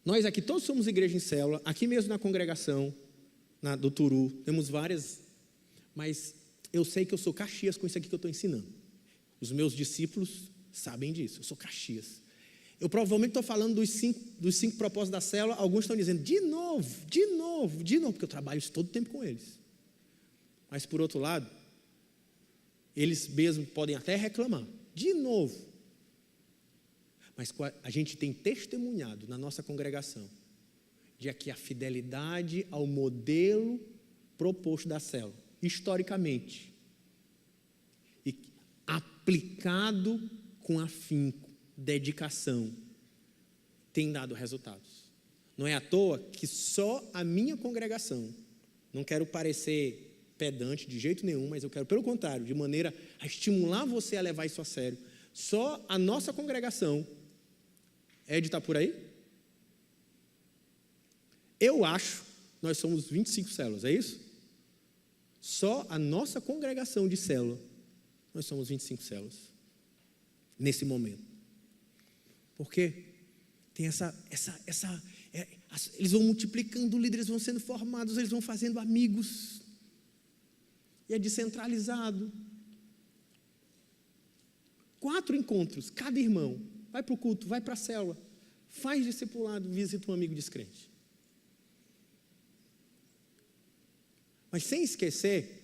Nós aqui todos somos igreja em célula, aqui mesmo na congregação, do Turu, temos várias, mas eu sei que eu sou Caxias com isso aqui que eu estou ensinando. Os meus discípulos sabem disso, eu sou Caxias. Eu provavelmente estou falando dos 5 propósitos da célula, alguns estão dizendo, de novo, porque eu trabalho isso todo o tempo com eles. Mas por outro lado, eles mesmos podem até reclamar, de novo. Mas a gente tem testemunhado na nossa congregação de que a fidelidade ao modelo proposto da célula, historicamente, e aplicado com afinco, dedicação, tem dado resultados. Não é à toa que só a minha congregação, não quero parecer pedante de jeito nenhum, mas eu quero, pelo contrário, de maneira a estimular você a levar isso a sério, só a nossa congregação, Ed está por aí? Eu acho, nós somos 25 células, é isso? Só a nossa congregação de célula, nós somos 25 células, nesse momento. Porque tem eles vão multiplicando, líderes vão sendo formados, eles vão fazendo amigos, e é descentralizado. 4 encontros, cada irmão vai para o culto, vai para a célula, faz discipulado, visita um amigo descrente. Mas sem esquecer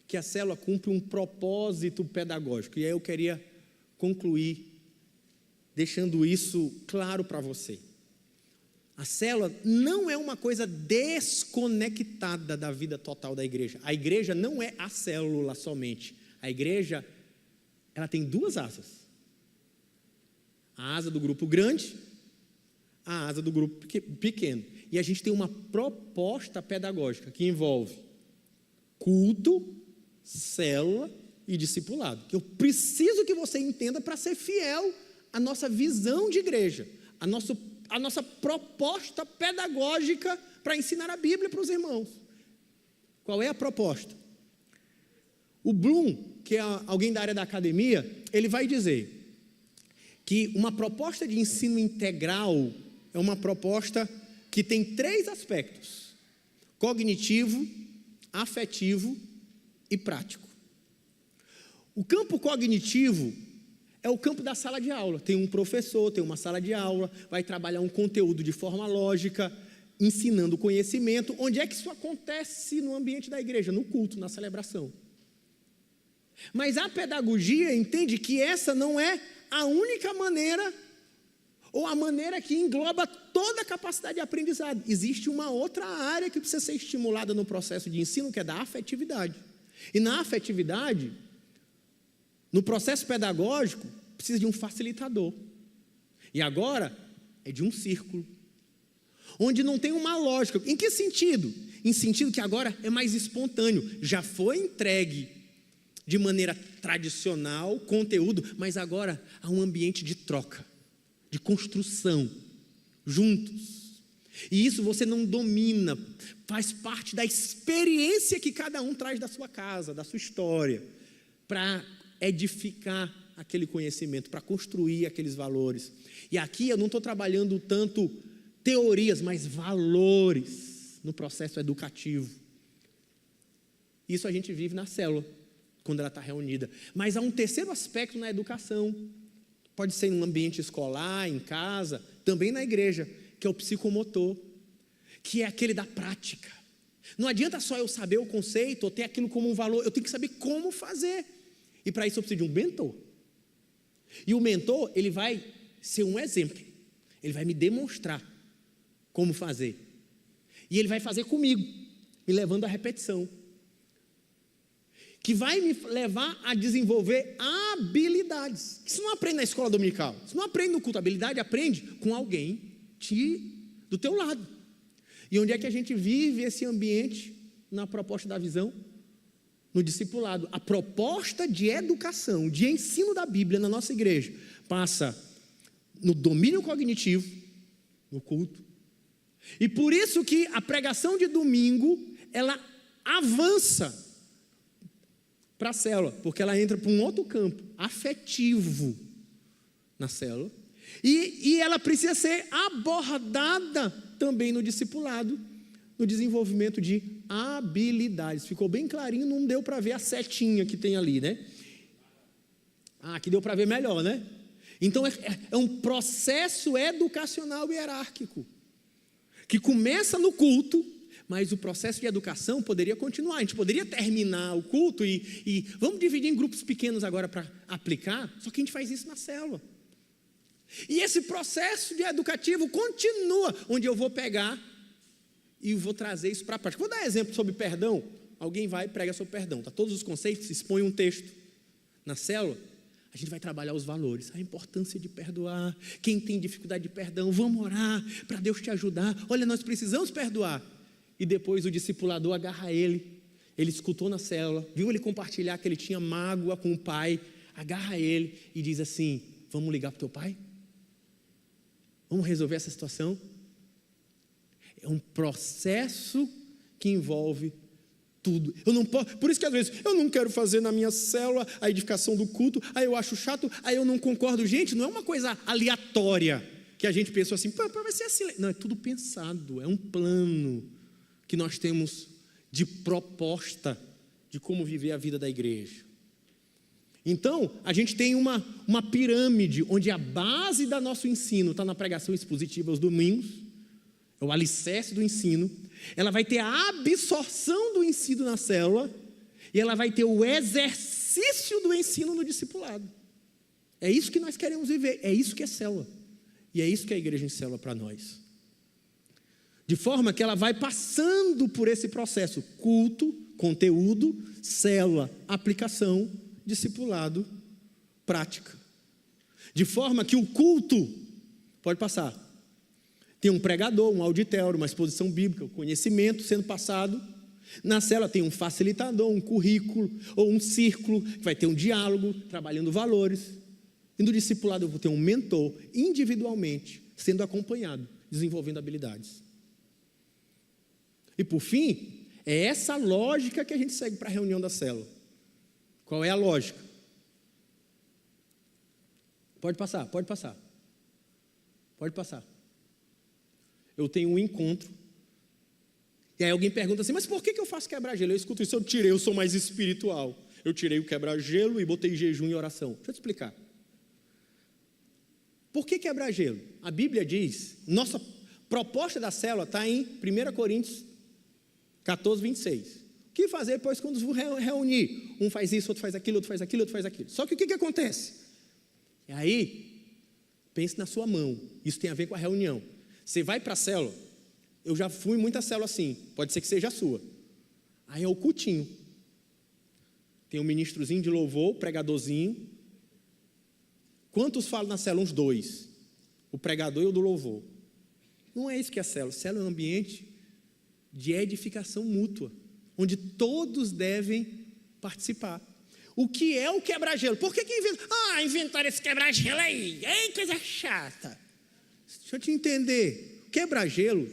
que a célula cumpre um propósito pedagógico, e aí eu queria concluir deixando isso claro para você. A célula não é uma coisa desconectada da vida total da igreja. A igreja não é a célula somente. A igreja, ela tem 2 asas. A asa do grupo grande, a asa do grupo pequeno. E a gente tem uma proposta pedagógica que envolve culto, célula e discipulado, que eu preciso que você entenda para ser fiel à nossa visão de igreja, a nossa proposta pedagógica para ensinar a Bíblia para os irmãos. Qual é a proposta? O Bloom, que é alguém da área da academia, ele vai dizer que uma proposta de ensino integral é uma proposta que tem 3 aspectos: cognitivo, afetivo e prático. O campo cognitivo é o campo da sala de aula. Tem um professor, tem uma sala de aula, vai trabalhar um conteúdo de forma lógica, ensinando conhecimento. Onde é que isso acontece no ambiente da igreja? No culto, na celebração. Mas a pedagogia entende que essa não é a única maneira, ou a maneira que engloba toda a capacidade de aprendizado. Existe uma outra área que precisa ser estimulada no processo de ensino, que é da afetividade. E na afetividade, no processo pedagógico, precisa de um facilitador. E agora é de um círculo, onde não tem uma lógica. Em que sentido? Em sentido que agora é mais espontâneo. Já foi entregue de maneira tradicional, conteúdo, mas agora há um ambiente de troca, de construção, juntos. E isso você não domina, faz parte da experiência que cada um traz da sua casa, da sua história, para edificar aquele conhecimento, para construir aqueles valores. E aqui eu não estou trabalhando tanto teorias, mas valores no processo educativo. Isso a gente vive na célula, quando ela está reunida. Mas há um terceiro aspecto na educação. Pode ser em um ambiente escolar, em casa, também na igreja, que é o psicomotor, que é aquele da prática. Não adianta só eu saber o conceito ou ter aquilo como um valor, eu tenho que saber como fazer. E para isso eu preciso de um mentor. E o mentor, ele vai ser um exemplo. Ele vai me demonstrar como fazer. E ele vai fazer comigo, me levando à repetição. Que vai me levar a desenvolver habilidades. Isso não aprende na escola dominical. Isso não aprende no culto. Habilidade aprende com alguém do teu lado. E onde é que a gente vive esse ambiente na proposta da visão? No discipulado. A proposta de educação, de ensino da Bíblia na nossa igreja passa no domínio cognitivo, no culto. E por isso que a pregação de domingo, ela avança para a célula, porque ela entra para um outro campo, afetivo, na célula. E ela precisa ser abordada também no discipulado, no desenvolvimento de habilidades. Ficou bem clarinho, não deu para ver a setinha que tem ali, né? Aqui deu para ver melhor, né? Então é um processo educacional hierárquico, que começa no culto, mas o processo de educação poderia continuar. A gente poderia terminar o culto e vamos dividir em grupos pequenos agora para aplicar, só que a gente faz isso na célula. E esse processo de educativo continua, onde eu vou pegar e vou trazer isso para a prática. Vou dar exemplo sobre perdão. Alguém vai e prega sobre perdão. Tá? Todos os conceitos, expõe um texto. Na célula, a gente vai trabalhar os valores, a importância de perdoar. Quem tem dificuldade de perdão, vamos orar para Deus te ajudar. Olha, nós precisamos perdoar. E depois o discipulador agarra ele. Ele escutou na célula, viu ele compartilhar que ele tinha mágoa com o pai. Agarra ele e diz assim: vamos ligar para o teu pai? Vamos resolver essa situação? É um processo que envolve tudo. Eu não posso, por isso que às vezes eu não quero fazer na minha célula a edificação do culto, aí eu acho chato, aí eu não concordo. Gente, não é uma coisa aleatória que a gente pensou assim, vai ser assim. Não, é tudo pensado, é um plano que nós temos de proposta de como viver a vida da igreja. Então, a gente tem uma pirâmide, onde a base do nosso ensino está na pregação expositiva aos domingos, é o alicerce do ensino. Ela vai ter a absorção do ensino na célula, e ela vai ter o exercício do ensino no discipulado. É isso que nós queremos viver, é isso que é célula, e é isso que a igreja em célula para nós. De forma que ela vai passando por esse processo: culto, conteúdo, célula, aplicação, discipulado, prática. De forma que o culto, pode passar, Tem um pregador, um auditório, uma exposição bíblica, o conhecimento sendo passado. Na célula tem um facilitador, um currículo ou um círculo, que vai ter um diálogo, trabalhando valores. E no discipulado eu vou ter um mentor, individualmente, sendo acompanhado, desenvolvendo habilidades. E por fim, é essa lógica que a gente segue para a reunião da célula. Qual é a lógica? Pode passar, pode passar. Pode passar. Eu tenho um encontro. E aí alguém pergunta assim, mas por que eu faço quebra-gelo? Eu escuto isso, eu sou mais espiritual. Eu tirei o quebra-gelo e botei jejum e oração. Deixa eu te explicar. Por que quebra-gelo? A Bíblia diz, nossa proposta da célula está em 1 Coríntios 14, 26. O que fazer, pois, quando vos reunir? Um faz isso, outro faz aquilo, outro faz aquilo, outro faz aquilo. Só que o que acontece? E aí, pense na sua mão. Isso tem a ver com a reunião. Você vai para a célula. Eu já fui em muita célula assim. Pode ser que seja a sua. Aí é o cultinho. Tem um ministrozinho de louvor, pregadorzinho. Quantos falam na célula? Uns 2. O pregador e o do louvor. Não é isso que é a célula. A célula é um ambiente de edificação mútua, onde todos devem participar. O que é o quebra-gelo? Por que inventaram esse quebra-gelo aí? É coisa chata. Deixa eu te entender. Quebra-gelo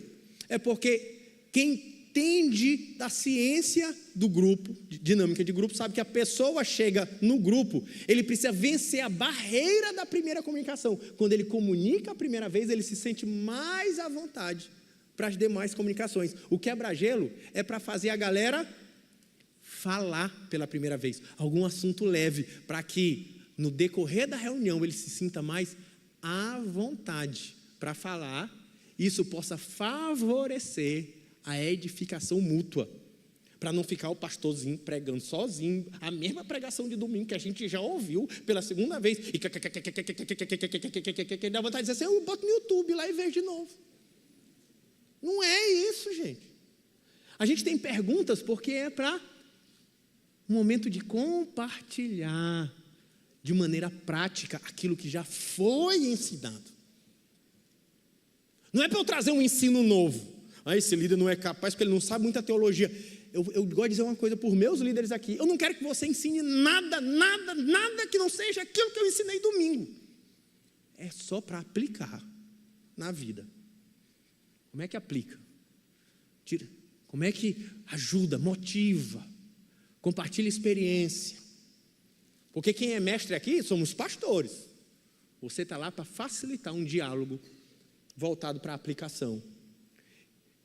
é porque quem entende da ciência do grupo, dinâmica de grupo, sabe que a pessoa chega no grupo, ele precisa vencer a barreira da primeira comunicação. Quando ele comunica a primeira vez, ele se sente mais à vontade para as demais comunicações. O quebra-gelo é para fazer a galera falar pela primeira vez, algum assunto leve, para que no decorrer da reunião ele se sinta mais à vontade para falar, isso possa favorecer a edificação mútua, para não ficar o pastorzinho pregando sozinho, a mesma pregação de domingo que a gente já ouviu pela segunda vez, e dá vontade de dizer assim, eu boto no YouTube lá e vejo de novo. Não é isso, gente. A gente tem perguntas porque é para um momento de compartilhar de maneira prática aquilo que já foi ensinado. Não é para eu trazer um ensino novo. Esse líder não é capaz porque ele não sabe muita teologia. Eu gosto de dizer uma coisa por meus líderes aqui. Eu não quero que você ensine nada que não seja aquilo que eu ensinei domingo. É só para aplicar na vida. Como é que aplica? Como é que ajuda, motiva, compartilha experiência? Porque quem é mestre aqui somos pastores. Você está lá para facilitar um diálogo voltado para a aplicação.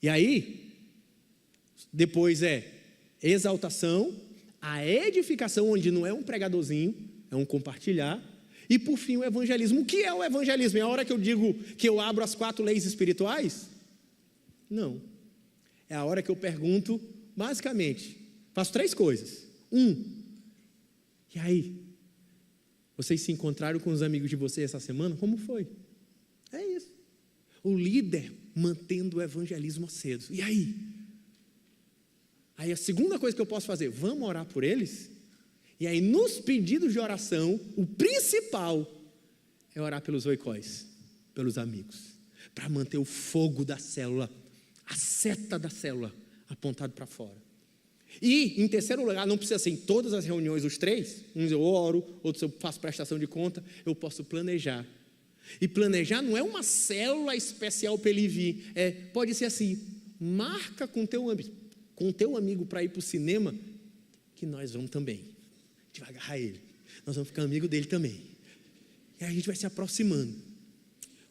E aí, depois é exaltação, a edificação, onde não é um pregadorzinho, é um compartilhar. E por fim o evangelismo. O que é o evangelismo? É a hora que eu digo que eu abro as 4 leis espirituais? Não. É a hora que eu pergunto, basicamente, faço 3 coisas. 1, e aí? Vocês se encontraram com os amigos de vocês essa semana? Como foi? É isso. O líder mantendo o evangelismo aceso. E aí? Aí a segunda coisa que eu posso fazer, vamos orar por eles? E aí nos pedidos de oração, o principal é orar pelos oicóis, pelos amigos, para manter o fogo da célula, a seta da célula apontado para fora. E em terceiro lugar, não precisa ser em todas as reuniões os 3, uns eu oro, outros eu faço prestação de conta, eu posso planejar. E planejar não é uma célula especial para ele vir, pode ser assim, marca com teu amigo para ir para o cinema, que nós vamos também, a gente vai agarrar ele, nós vamos ficar amigo dele também, e aí a gente vai se aproximando.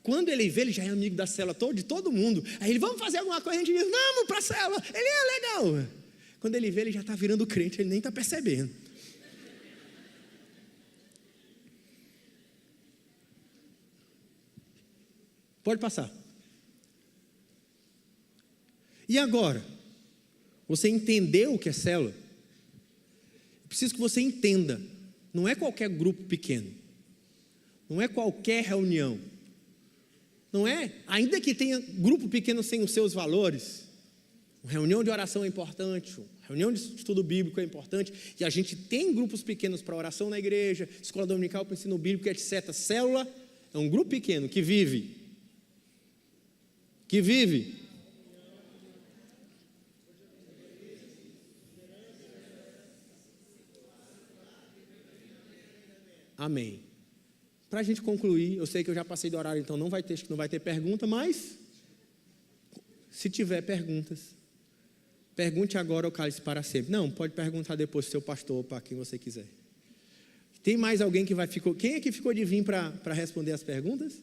Quando ele vê, ele já é amigo da célula de todo mundo, aí ele, vamos fazer alguma coisa, a gente diz, vamos para a célula, ele é legal. Quando ele vê, ele já está virando crente, ele nem está percebendo. Pode passar. E agora? Você entendeu o que é célula? Eu preciso que você entenda. Não é qualquer grupo pequeno. Não é qualquer reunião. Não é, ainda que tenha grupo pequeno sem os seus valores. Uma reunião de oração é importante. Uma reunião de estudo bíblico é importante. E a gente tem grupos pequenos para oração na igreja, escola dominical para ensino bíblico, etc. Célula é um grupo pequeno que vive que vive. Amém. Para a gente concluir, eu sei que eu já passei do horário, então não vai ter pergunta, mas se tiver perguntas, pergunte agora ou cale-se para sempre. Não, pode perguntar depois para o seu pastor ou para quem você quiser. Tem mais alguém que ficou? Quem é que ficou de vir para responder as perguntas?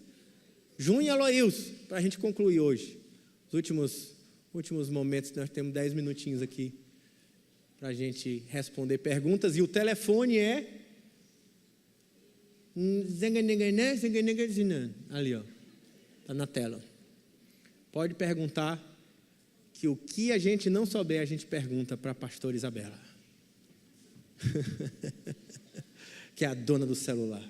Jun e Aloilson, para a gente concluir hoje. Os últimos momentos, nós temos 10 minutinhos aqui para a gente responder perguntas. E o telefone é... ali, ó, está na tela. Pode perguntar, que o que a gente não souber, a gente pergunta para a pastora Isabela, que é a dona do celular.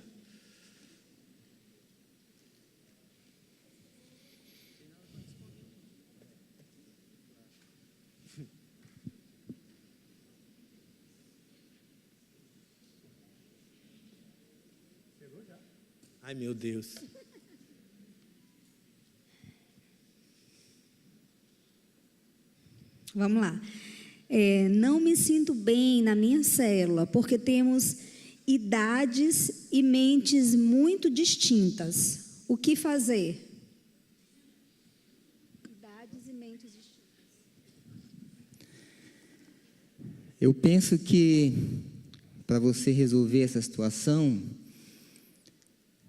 Ai, meu Deus. Vamos lá. Não me sinto bem na minha célula, porque temos idades e mentes muito distintas. O que fazer? Idades e mentes distintas. Eu penso que para você resolver essa situação,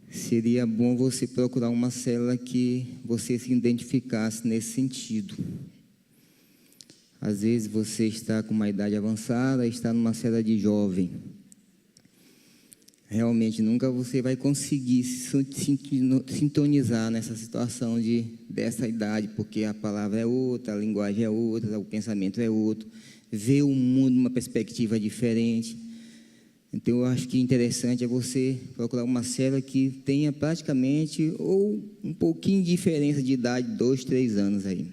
seria bom você procurar uma célula que você se identificasse nesse sentido. Às vezes você está com uma idade avançada, está numa célula de jovem. Realmente nunca você vai conseguir se sintonizar nessa situação dessa idade, porque a palavra é outra, a linguagem é outra, o pensamento é outro, vê o mundo numa perspectiva diferente. Então, eu acho que interessante é você procurar uma célula que tenha praticamente ou um pouquinho de diferença de idade, 2, 3 anos aí.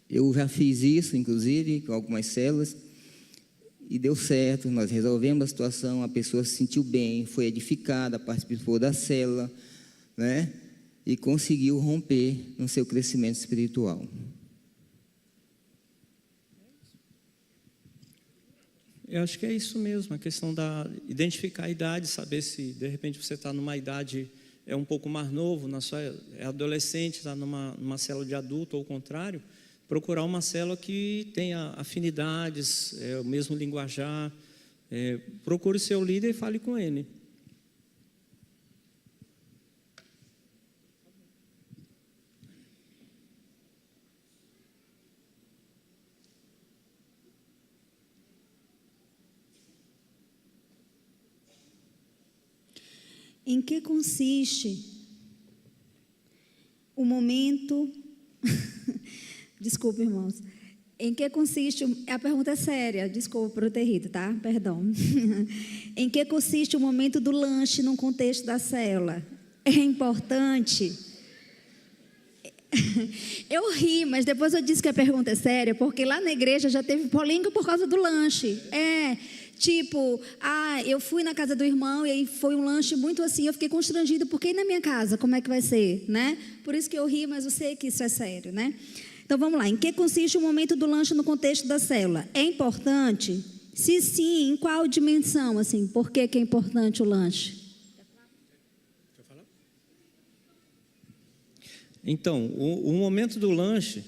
Eu já fiz isso, inclusive, com algumas células, e deu certo. Nós resolvemos a situação, a pessoa se sentiu bem, foi edificada, participou da célula, né? E conseguiu romper no seu crescimento espiritual. Eu acho que é isso mesmo, a questão da identificar a idade, saber se de repente você está numa idade um pouco mais novo, é adolescente, está numa célula de adulto ou o contrário, procurar uma célula que tenha afinidades, o mesmo linguajar, procure seu líder e fale com ele. Em que consiste o momento... Desculpe, irmãos. Em que consiste... A pergunta é séria, desculpa por eu ter rido, tá? Perdão. Em que consiste o momento do lanche no contexto da célula? É importante... Eu ri, mas depois eu disse que a pergunta é séria, porque lá na igreja já teve polêmica por causa do lanche. Tipo, eu fui na casa do irmão e aí foi um lanche muito assim, eu fiquei constrangida, porque e na minha casa, como é que vai ser, né? Por isso que eu ri, mas eu sei que isso é sério, né? Então vamos lá, em que consiste o momento do lanche no contexto da célula? É importante? Se sim, em qual dimensão, assim, por que é importante o lanche? Então, o momento do lanche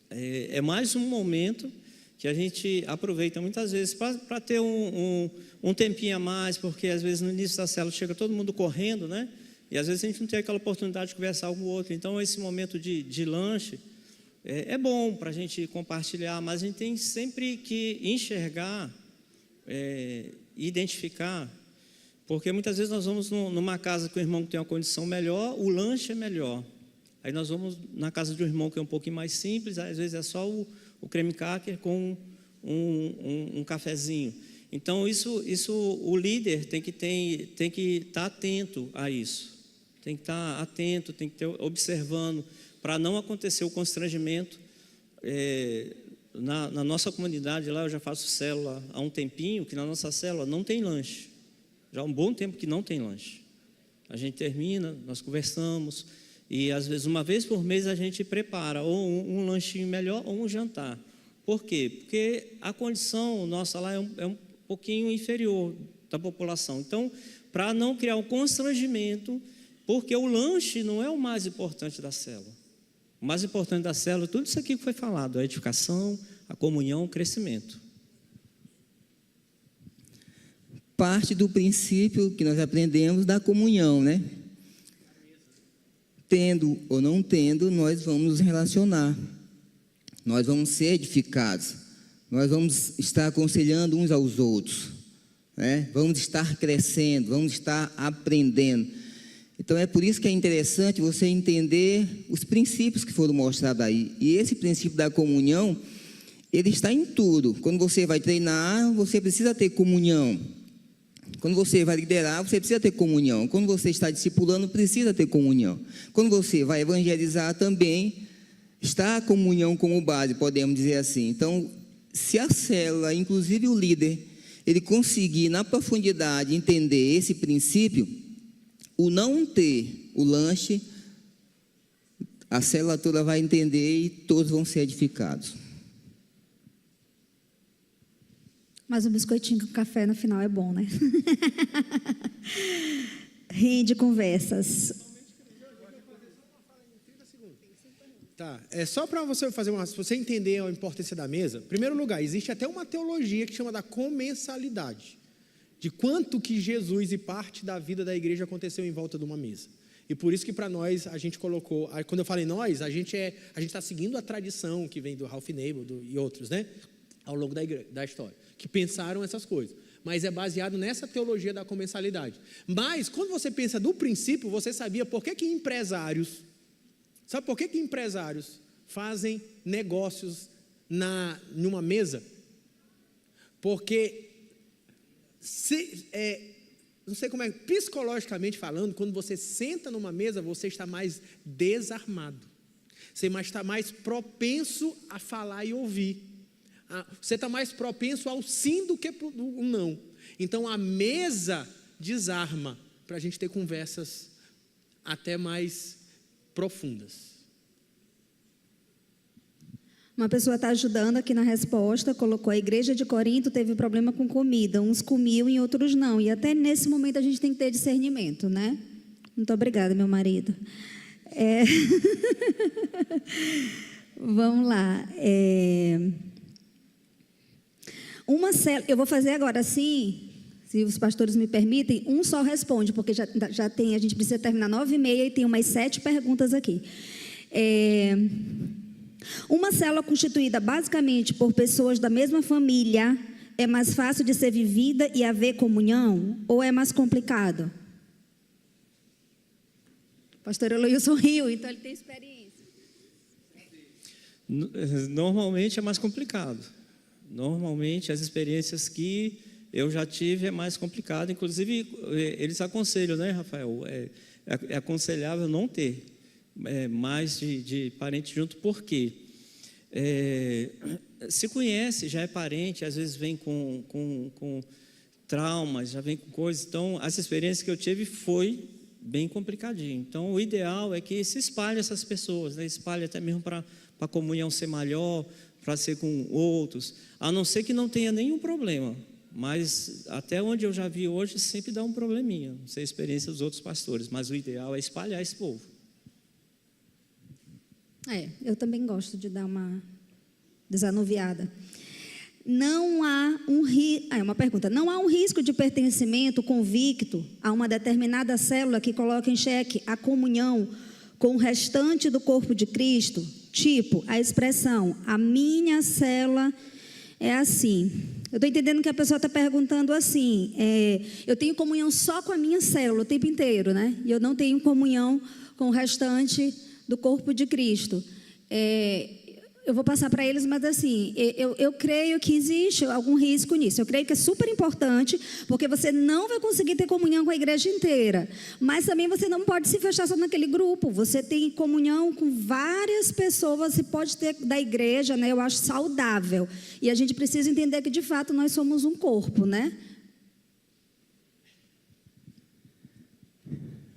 é mais um momento que a gente aproveita muitas vezes para ter um tempinho a mais, porque às vezes no início da célula chega todo mundo correndo, né? E às vezes a gente não tem aquela oportunidade de conversar um com o outro. Então, esse momento de lanche é bom para a gente compartilhar, mas a gente tem sempre que enxergar, identificar, porque muitas vezes nós vamos numa casa com o irmão que tem uma condição melhor, o lanche é melhor. Aí nós vamos na casa de um irmão que é um pouquinho mais simples, às vezes é só o creme cracker com um cafezinho. Então, isso o líder tem que estar atento a isso. Tem que estar atento, tem que estar observando, para não acontecer o constrangimento. Na nossa comunidade lá, eu já faço célula há um tempinho, que na nossa célula não tem lanche. Já há um bom tempo que não tem lanche. A gente termina, nós conversamos, E, às vezes, uma vez por mês, a gente prepara ou um lanchinho melhor ou um jantar. Por quê? Porque a condição nossa lá é um pouquinho inferior da população. Então, para não criar um constrangimento, porque o lanche não é o mais importante da célula. O mais importante da célula, tudo isso aqui que foi falado, a edificação, a comunhão, o crescimento. Parte do princípio que nós aprendemos da comunhão, né? Tendo ou não tendo, nós vamos nos relacionar. Nós vamos ser edificados. Nós vamos estar aconselhando uns aos outros, né? Vamos estar crescendo, vamos estar aprendendo. Então, é por isso que é interessante você entender os princípios que foram mostrados aí. E esse princípio da comunhão, ele está em tudo. Quando você vai treinar, você precisa ter comunhão. Quando você vai liderar, você precisa ter comunhão. Quando você está discipulando, precisa ter comunhão. Quando você vai evangelizar também, está a comunhão como base, podemos dizer assim. Então, se a célula, inclusive o líder, ele conseguir na profundidade entender esse princípio, o não ter o lanche, a célula toda vai entender e todos vão ser edificados. Mas um biscoitinho com café no final é bom, né? Rende conversas. Tá, é só para você fazer se você entender a importância da mesa. Em primeiro lugar, existe até uma teologia que chama da comensalidade, de quanto que Jesus e parte da vida da igreja aconteceu em volta de uma mesa. E por isso que para nós a gente colocou, quando eu falei nós, a gente está seguindo a tradição que vem do Ralph Nabel e outros, né, ao longo da história, que pensaram essas coisas. Mas é baseado nessa teologia da comensalidade. Mas quando você pensa do princípio, você sabia por que empresários, sabe por que empresários fazem negócios numa mesa? Porque não sei como é, psicologicamente falando, quando você senta numa mesa, você está mais desarmado. Você está mais propenso a falar e ouvir. Você está mais propenso ao sim do que ao não. Então, a mesa desarma para a gente ter conversas até mais profundas. Uma pessoa está ajudando aqui na resposta, colocou: a igreja de Corinto teve problema com comida, uns comiam e outros não, e até nesse momento a gente tem que ter discernimento, né? Muito obrigada, meu marido. Vamos lá. Uma célula, eu vou fazer agora assim, se os pastores me permitem, um só responde, porque já tem, a gente precisa terminar 9h30 e tem umas 7 perguntas aqui. Uma célula constituída basicamente por pessoas da mesma família é mais fácil de ser vivida e haver comunhão, ou é mais complicado? O pastor Eloy sorriu, então ele tem experiência. Normalmente é mais complicado. Normalmente as experiências que eu já tive é mais complicado. Inclusive, eles aconselham, né, Rafael? É aconselhável não ter mais de parente junto, por quê? Se conhece, já é parente, às vezes vem com traumas, já vem com coisas. Então, as experiências que eu tive foi bem complicadinho. Então, o ideal é que se espalhe essas pessoas, né? Espalhe até mesmo para a comunhão ser maior, para ser com outros, a não ser que não tenha nenhum problema. Mas até onde eu já vi hoje, sempre dá um probleminha. Não sei a experiência dos outros pastores, mas o ideal é espalhar esse povo. Eu também gosto de dar uma desanuviada. Não há uma pergunta. Não há um risco de pertencimento convicto a uma determinada célula que coloca em xeque a comunhão com o restante do corpo de Cristo? Tipo, a expressão, a minha célula é assim. Eu estou entendendo que a pessoa está perguntando assim, eu tenho comunhão só com a minha célula o tempo inteiro, né? E eu não tenho comunhão com o restante do corpo de Cristo. Eu vou passar para eles, mas assim, eu creio que existe algum risco nisso. Eu creio que é super importante, porque você não vai conseguir ter comunhão com a igreja inteira. Mas também você não pode se fechar só naquele grupo. Você tem comunhão com várias pessoas, você pode ter da igreja, né? Eu acho saudável. E a gente precisa entender que, de fato, nós somos um corpo, né?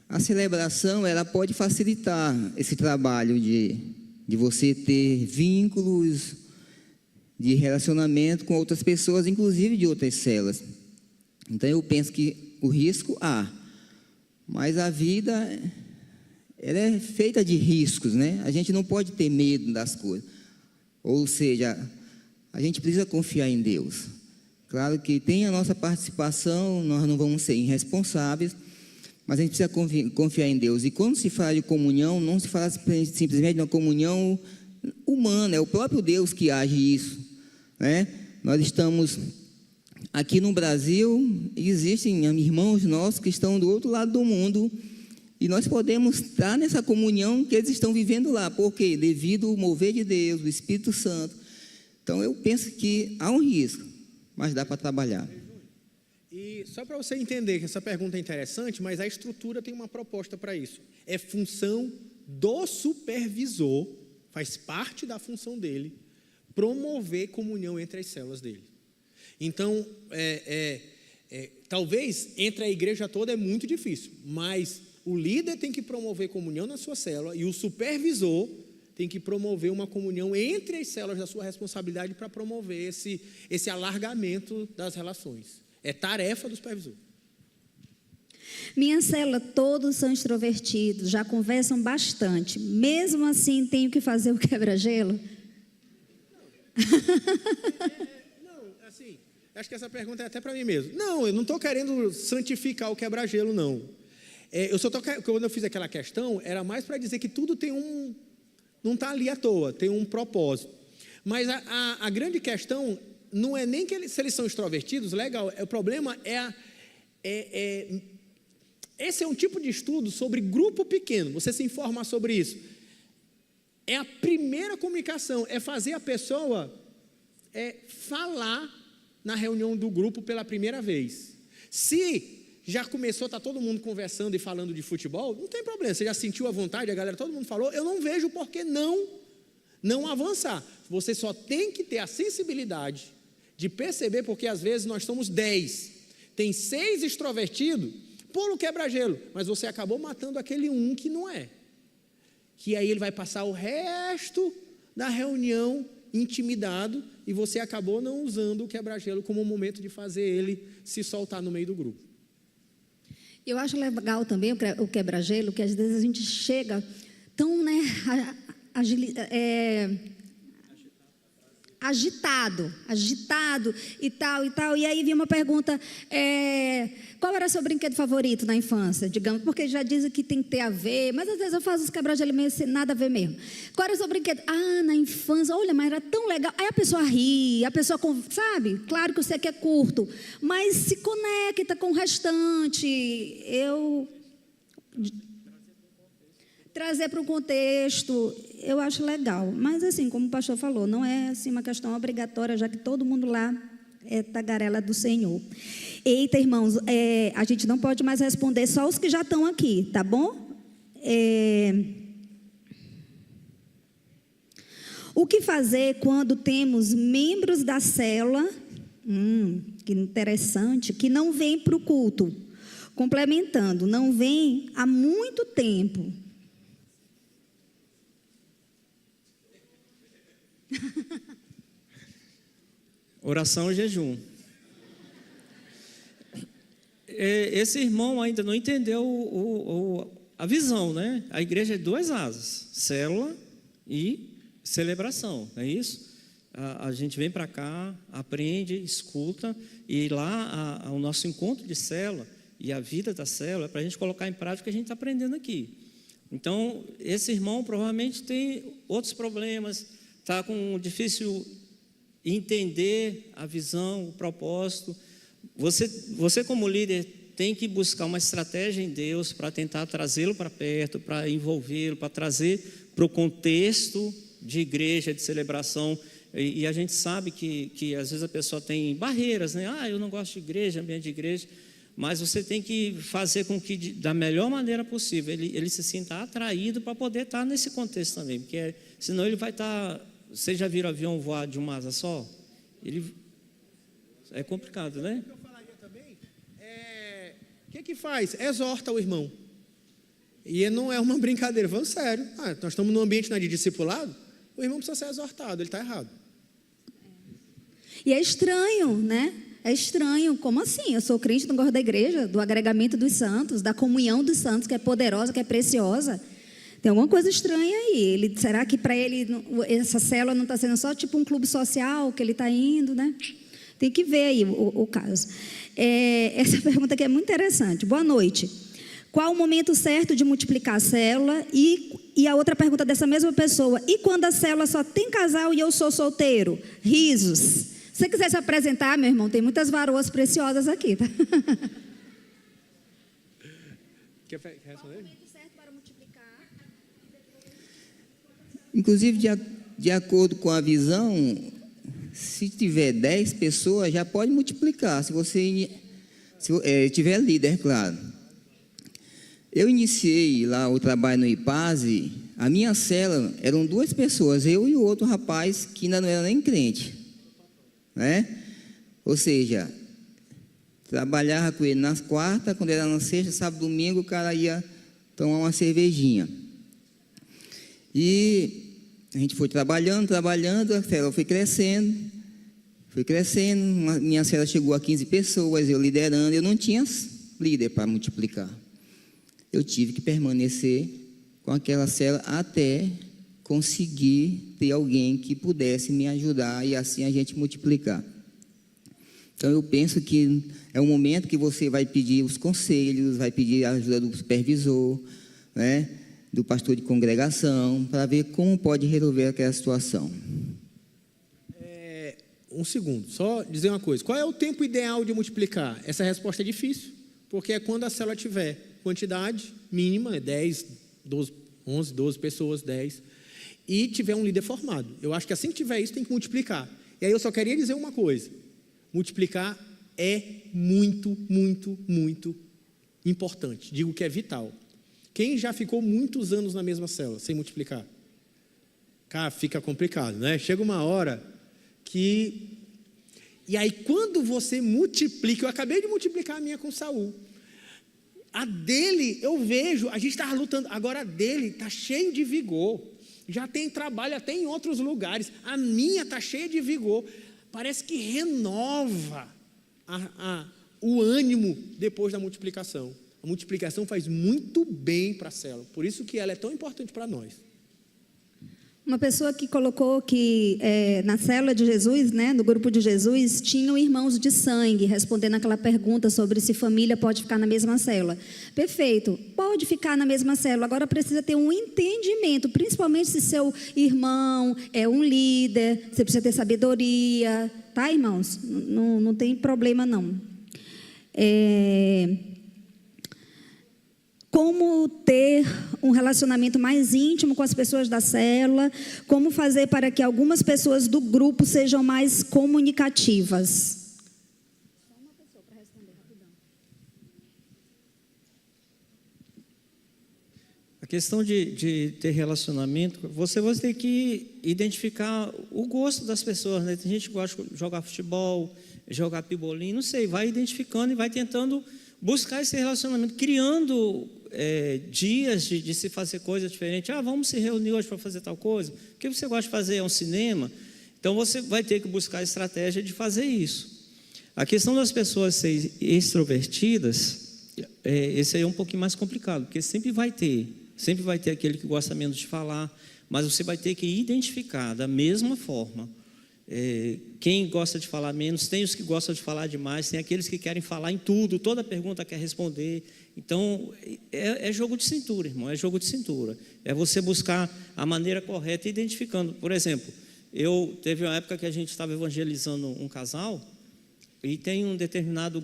A celebração, ela pode facilitar esse trabalho de você ter vínculos de relacionamento com outras pessoas, inclusive de outras células. Então, eu penso que o risco há, mas a vida, ela é feita de riscos, né? A gente não pode ter medo das coisas. Ou seja, a gente precisa confiar em Deus. Claro que tem a nossa participação, nós não vamos ser irresponsáveis, mas a gente precisa confiar em Deus. E quando se fala de comunhão, não se fala simplesmente de uma comunhão humana, é o próprio Deus que age isso, né? Nós estamos aqui no Brasil, existem irmãos nossos que estão do outro lado do mundo, e nós podemos estar nessa comunhão que eles estão vivendo lá. Por quê? Devido ao mover de Deus, do Espírito Santo. Então, eu penso que há um risco, mas dá para trabalhar. E só para você entender que essa pergunta é interessante, mas a estrutura tem uma proposta para isso. É função do supervisor, faz parte da função dele, promover comunhão entre as células dele. Então, talvez entre a igreja toda é muito difícil, mas o líder tem que promover comunhão na sua célula e o supervisor tem que promover uma comunhão entre as células da sua responsabilidade para promover esse alargamento das relações. É tarefa do supervisor. Minha célula, todos são extrovertidos, já conversam bastante. Mesmo assim, tenho que fazer o quebra-gelo? Não, assim, acho que essa pergunta é até para mim mesmo. Não, eu não estou querendo santificar o quebra-gelo, não. Quando eu fiz aquela questão, era mais para dizer que tudo tem não está ali à toa, tem um propósito. Mas a grande questão não é nem se eles são extrovertidos, legal, o problema esse é um tipo de estudo sobre grupo pequeno, você se informar sobre isso. É a primeira comunicação, é fazer a pessoa falar na reunião do grupo pela primeira vez. Se já começou, está todo mundo conversando e falando de futebol, não tem problema, você já sentiu a vontade, a galera, todo mundo falou, eu não vejo por que não avançar. Você só tem que ter a sensibilidade de perceber, porque às vezes nós somos 10, tem 6 extrovertidos, pula o quebra-gelo, mas você acabou matando aquele um que não é. Que aí ele vai passar o resto da reunião intimidado e você acabou não usando o quebra-gelo como um momento de fazer ele se soltar no meio do grupo. Eu acho legal também o quebra-gelo, que às vezes a gente chega tão, né, agitado e tal, e aí vem uma pergunta, qual era seu brinquedo favorito na infância, digamos, porque já dizem que tem que ter a ver, mas às vezes eu faço os quebra-gelo meio sem nada a ver mesmo. Qual era o seu brinquedo? Na infância, olha, mas era tão legal, aí a pessoa ri, a pessoa, sabe, claro que você que é curto, mas se conecta com o restante, trazer para o contexto, eu acho legal. Mas, assim, como o pastor falou, não é assim, uma questão obrigatória, já que todo mundo lá é tagarela do Senhor. Eita, irmãos, a gente não pode mais responder só os que já estão aqui, tá bom? O que fazer quando temos membros da célula, que interessante, que não vêm para o culto? Complementando, não vêm há muito tempo. Oração e jejum. Esse irmão ainda não entendeu a visão, né? A igreja é 2 asas, célula e celebração, não é isso? A gente vem para cá, aprende, escuta, e lá o nosso encontro de célula e a vida da célula é para a gente colocar em prática o que a gente está aprendendo aqui. Então, esse irmão provavelmente tem outros problemas, está com difícil entender a visão, o propósito. Você como líder tem que buscar uma estratégia em Deus para tentar trazê-lo para perto, para envolvê-lo, para trazer para o contexto de igreja, de celebração. E a gente sabe que às vezes a pessoa tem barreiras, né? Eu não gosto de igreja, ambiente de igreja. Mas você tem que fazer com que, da melhor maneira possível, ele se sinta atraído para poder estar nesse contexto também. Porque senão ele vai estar... Vocês já viram avião voar de uma asa só? É complicado, né? O que eu falaria também o que faz? Exorta o irmão. E não é uma brincadeira, falando sério. Nós estamos num ambiente de discipulado, o irmão precisa ser exortado, ele está errado. E é estranho, né? É estranho, como assim? Eu sou crente, não gosto da igreja, do agregamento dos santos, da comunhão dos santos, que é poderosa, que é preciosa. Tem alguma coisa estranha aí. Será que para ele essa célula não está sendo só tipo um clube social que ele está indo, né? Tem que ver aí o caso. Essa pergunta aqui é muito interessante. Boa noite. Qual o momento certo de multiplicar a célula? E a outra pergunta dessa mesma pessoa. E quando a célula só tem casal e eu sou solteiro? Risos. Se você quiser se apresentar, meu irmão, tem muitas varoas preciosas aqui, tá? Quer responder? Inclusive, de acordo com a visão, se tiver 10 pessoas, já pode multiplicar, se você tiver líder, claro. Eu iniciei lá o trabalho no IPASE, a minha célula eram 2 pessoas, eu e o outro rapaz que ainda não era nem crente, né? Ou seja, trabalhava com ele nas quartas, quando era na sexta, sábado, domingo, o cara ia tomar uma cervejinha. E a gente foi trabalhando, a célula foi crescendo, minha célula chegou a 15 pessoas, eu liderando, eu não tinha líder para multiplicar. Eu tive que permanecer com aquela célula até conseguir ter alguém que pudesse me ajudar e assim a gente multiplicar. Então eu penso que é um momento que você vai pedir os conselhos, vai pedir a ajuda do supervisor, né? Do pastor de congregação, para ver como pode resolver aquela situação. Um segundo, só dizer uma coisa. Qual é o tempo ideal de multiplicar? Essa resposta é difícil, porque é quando a célula tiver quantidade mínima, 10, 12, 11, 12 pessoas, 10, e tiver um líder formado. Eu acho que assim que tiver isso, tem que multiplicar. E aí eu só queria dizer uma coisa. Multiplicar é muito, muito, muito importante. Digo que é vital. Quem já ficou muitos anos na mesma célula, sem multiplicar? Cara, fica complicado, né? Chega uma hora que... E aí, quando você multiplica... Eu acabei de multiplicar a minha com Saul. A dele, eu vejo... A gente estava lutando... Agora, a dele está cheio de vigor. Já tem trabalho até em outros lugares. A minha está cheia de vigor. Parece que renova o ânimo depois da multiplicação. A multiplicação faz muito bem para a célula. Por isso que ela é tão importante para nós. Uma pessoa que colocou que na célula de Jesus, né, no grupo de Jesus, tinham irmãos de sangue, respondendo aquela pergunta sobre se família pode ficar na mesma célula. Perfeito, pode ficar na mesma célula, agora precisa ter um entendimento, principalmente se seu irmão é um líder, você precisa ter sabedoria, tá, irmãos? Não tem problema, não. Como ter um relacionamento mais íntimo com as pessoas da célula, como fazer para que algumas pessoas do grupo sejam mais comunicativas. Só uma pessoa para responder rapidão. A questão de ter relacionamento, você vai ter que identificar o gosto das pessoas, né? Tem gente que gosta de jogar futebol, jogar pibolim, não sei, vai identificando e vai tentando buscar esse relacionamento, criando dias de se fazer coisa diferente. Vamos se reunir hoje para fazer tal coisa. O que você gosta de fazer? É um cinema? Então, você vai ter que buscar a estratégia de fazer isso. A questão das pessoas serem extrovertidas, esse aí é um pouquinho mais complicado, porque sempre vai ter aquele que gosta menos de falar, mas você vai ter que identificar da mesma forma. Quem gosta de falar menos, tem os que gostam de falar demais, tem aqueles que querem falar em tudo, toda pergunta quer responder. Então, é jogo de cintura, irmão, é jogo de cintura. É você buscar a maneira correta, identificando. Por exemplo, teve uma época que a gente estava evangelizando um casal, e tem um determinado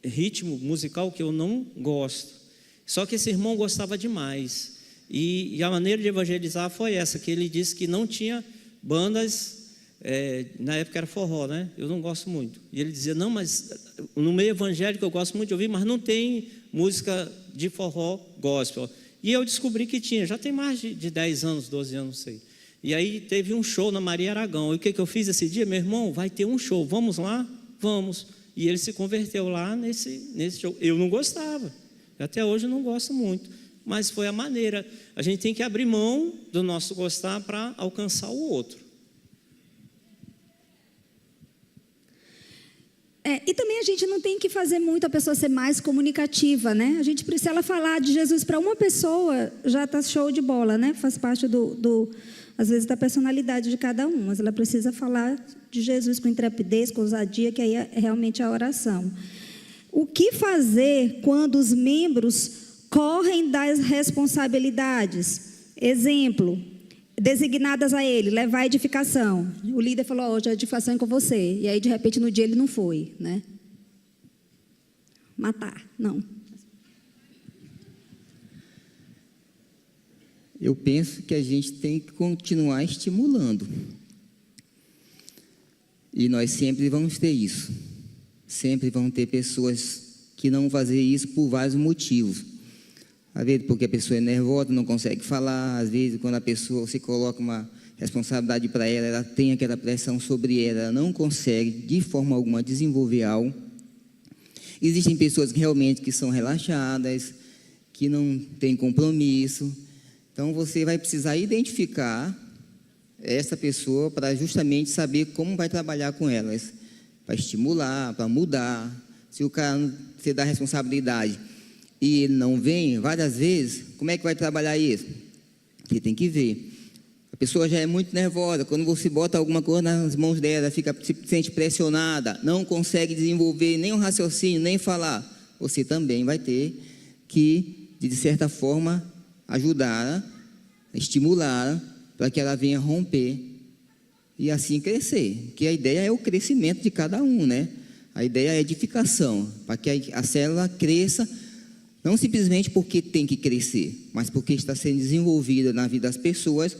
ritmo musical que eu não gosto. Só que esse irmão gostava demais. E a maneira de evangelizar foi essa, que ele disse que não tinha bandas... na época era forró, né? Eu não gosto muito. E ele dizia, não, mas no meio evangélico eu gosto muito de ouvir, mas não tem música de forró gospel. E eu descobri que tinha, já tem mais de 10 anos, 12 anos, não sei. E aí teve um show na Maria Aragão. E o que eu fiz esse dia? Meu irmão, vai ter um show, vamos lá? Vamos. E ele se converteu lá nesse show. Eu não gostava, até hoje eu não gosto muito. mas foi a maneira. A gente tem que abrir mão do nosso gostar para alcançar o outro. E também a gente não tem que fazer muito a pessoa ser mais comunicativa, né? A gente, se ela falar de Jesus para uma pessoa, já está show de bola, né? Faz parte às vezes, da personalidade de cada um. Mas ela precisa falar de Jesus com intrepidez, com ousadia, que aí é realmente a oração. O que fazer quando os membros correm das responsabilidades? Exemplo, designadas a ele, levar a edificação. O líder falou, hoje a edificação é com você. E aí, de repente, no dia ele não foi, né? Matar, não. Eu penso que a gente tem que continuar estimulando. E nós sempre vamos ter isso. Sempre vão ter pessoas que não vão fazer isso por vários motivos. Às vezes porque a pessoa é nervosa, não consegue falar. Às vezes quando a pessoa se coloca uma responsabilidade para ela, ela tem aquela pressão sobre ela, ela não consegue de forma alguma desenvolver algo. Existem pessoas que realmente que são relaxadas, que não têm compromisso. Então você vai precisar identificar essa pessoa para justamente saber como vai trabalhar com elas, para estimular, para mudar. Se o cara você dá responsabilidade e ele não vem várias vezes, como é que vai trabalhar isso? Você tem que ver. A pessoa já é muito nervosa, quando você bota alguma coisa nas mãos dela, se sente pressionada, não consegue desenvolver nem um raciocínio, nem falar. Você também vai ter que, de certa forma, ajudar, estimular, para que ela venha romper e assim crescer. Que a ideia é o crescimento de cada um, né? A ideia é a edificação, para que a célula cresça, não simplesmente porque tem que crescer, mas porque está sendo desenvolvida na vida das pessoas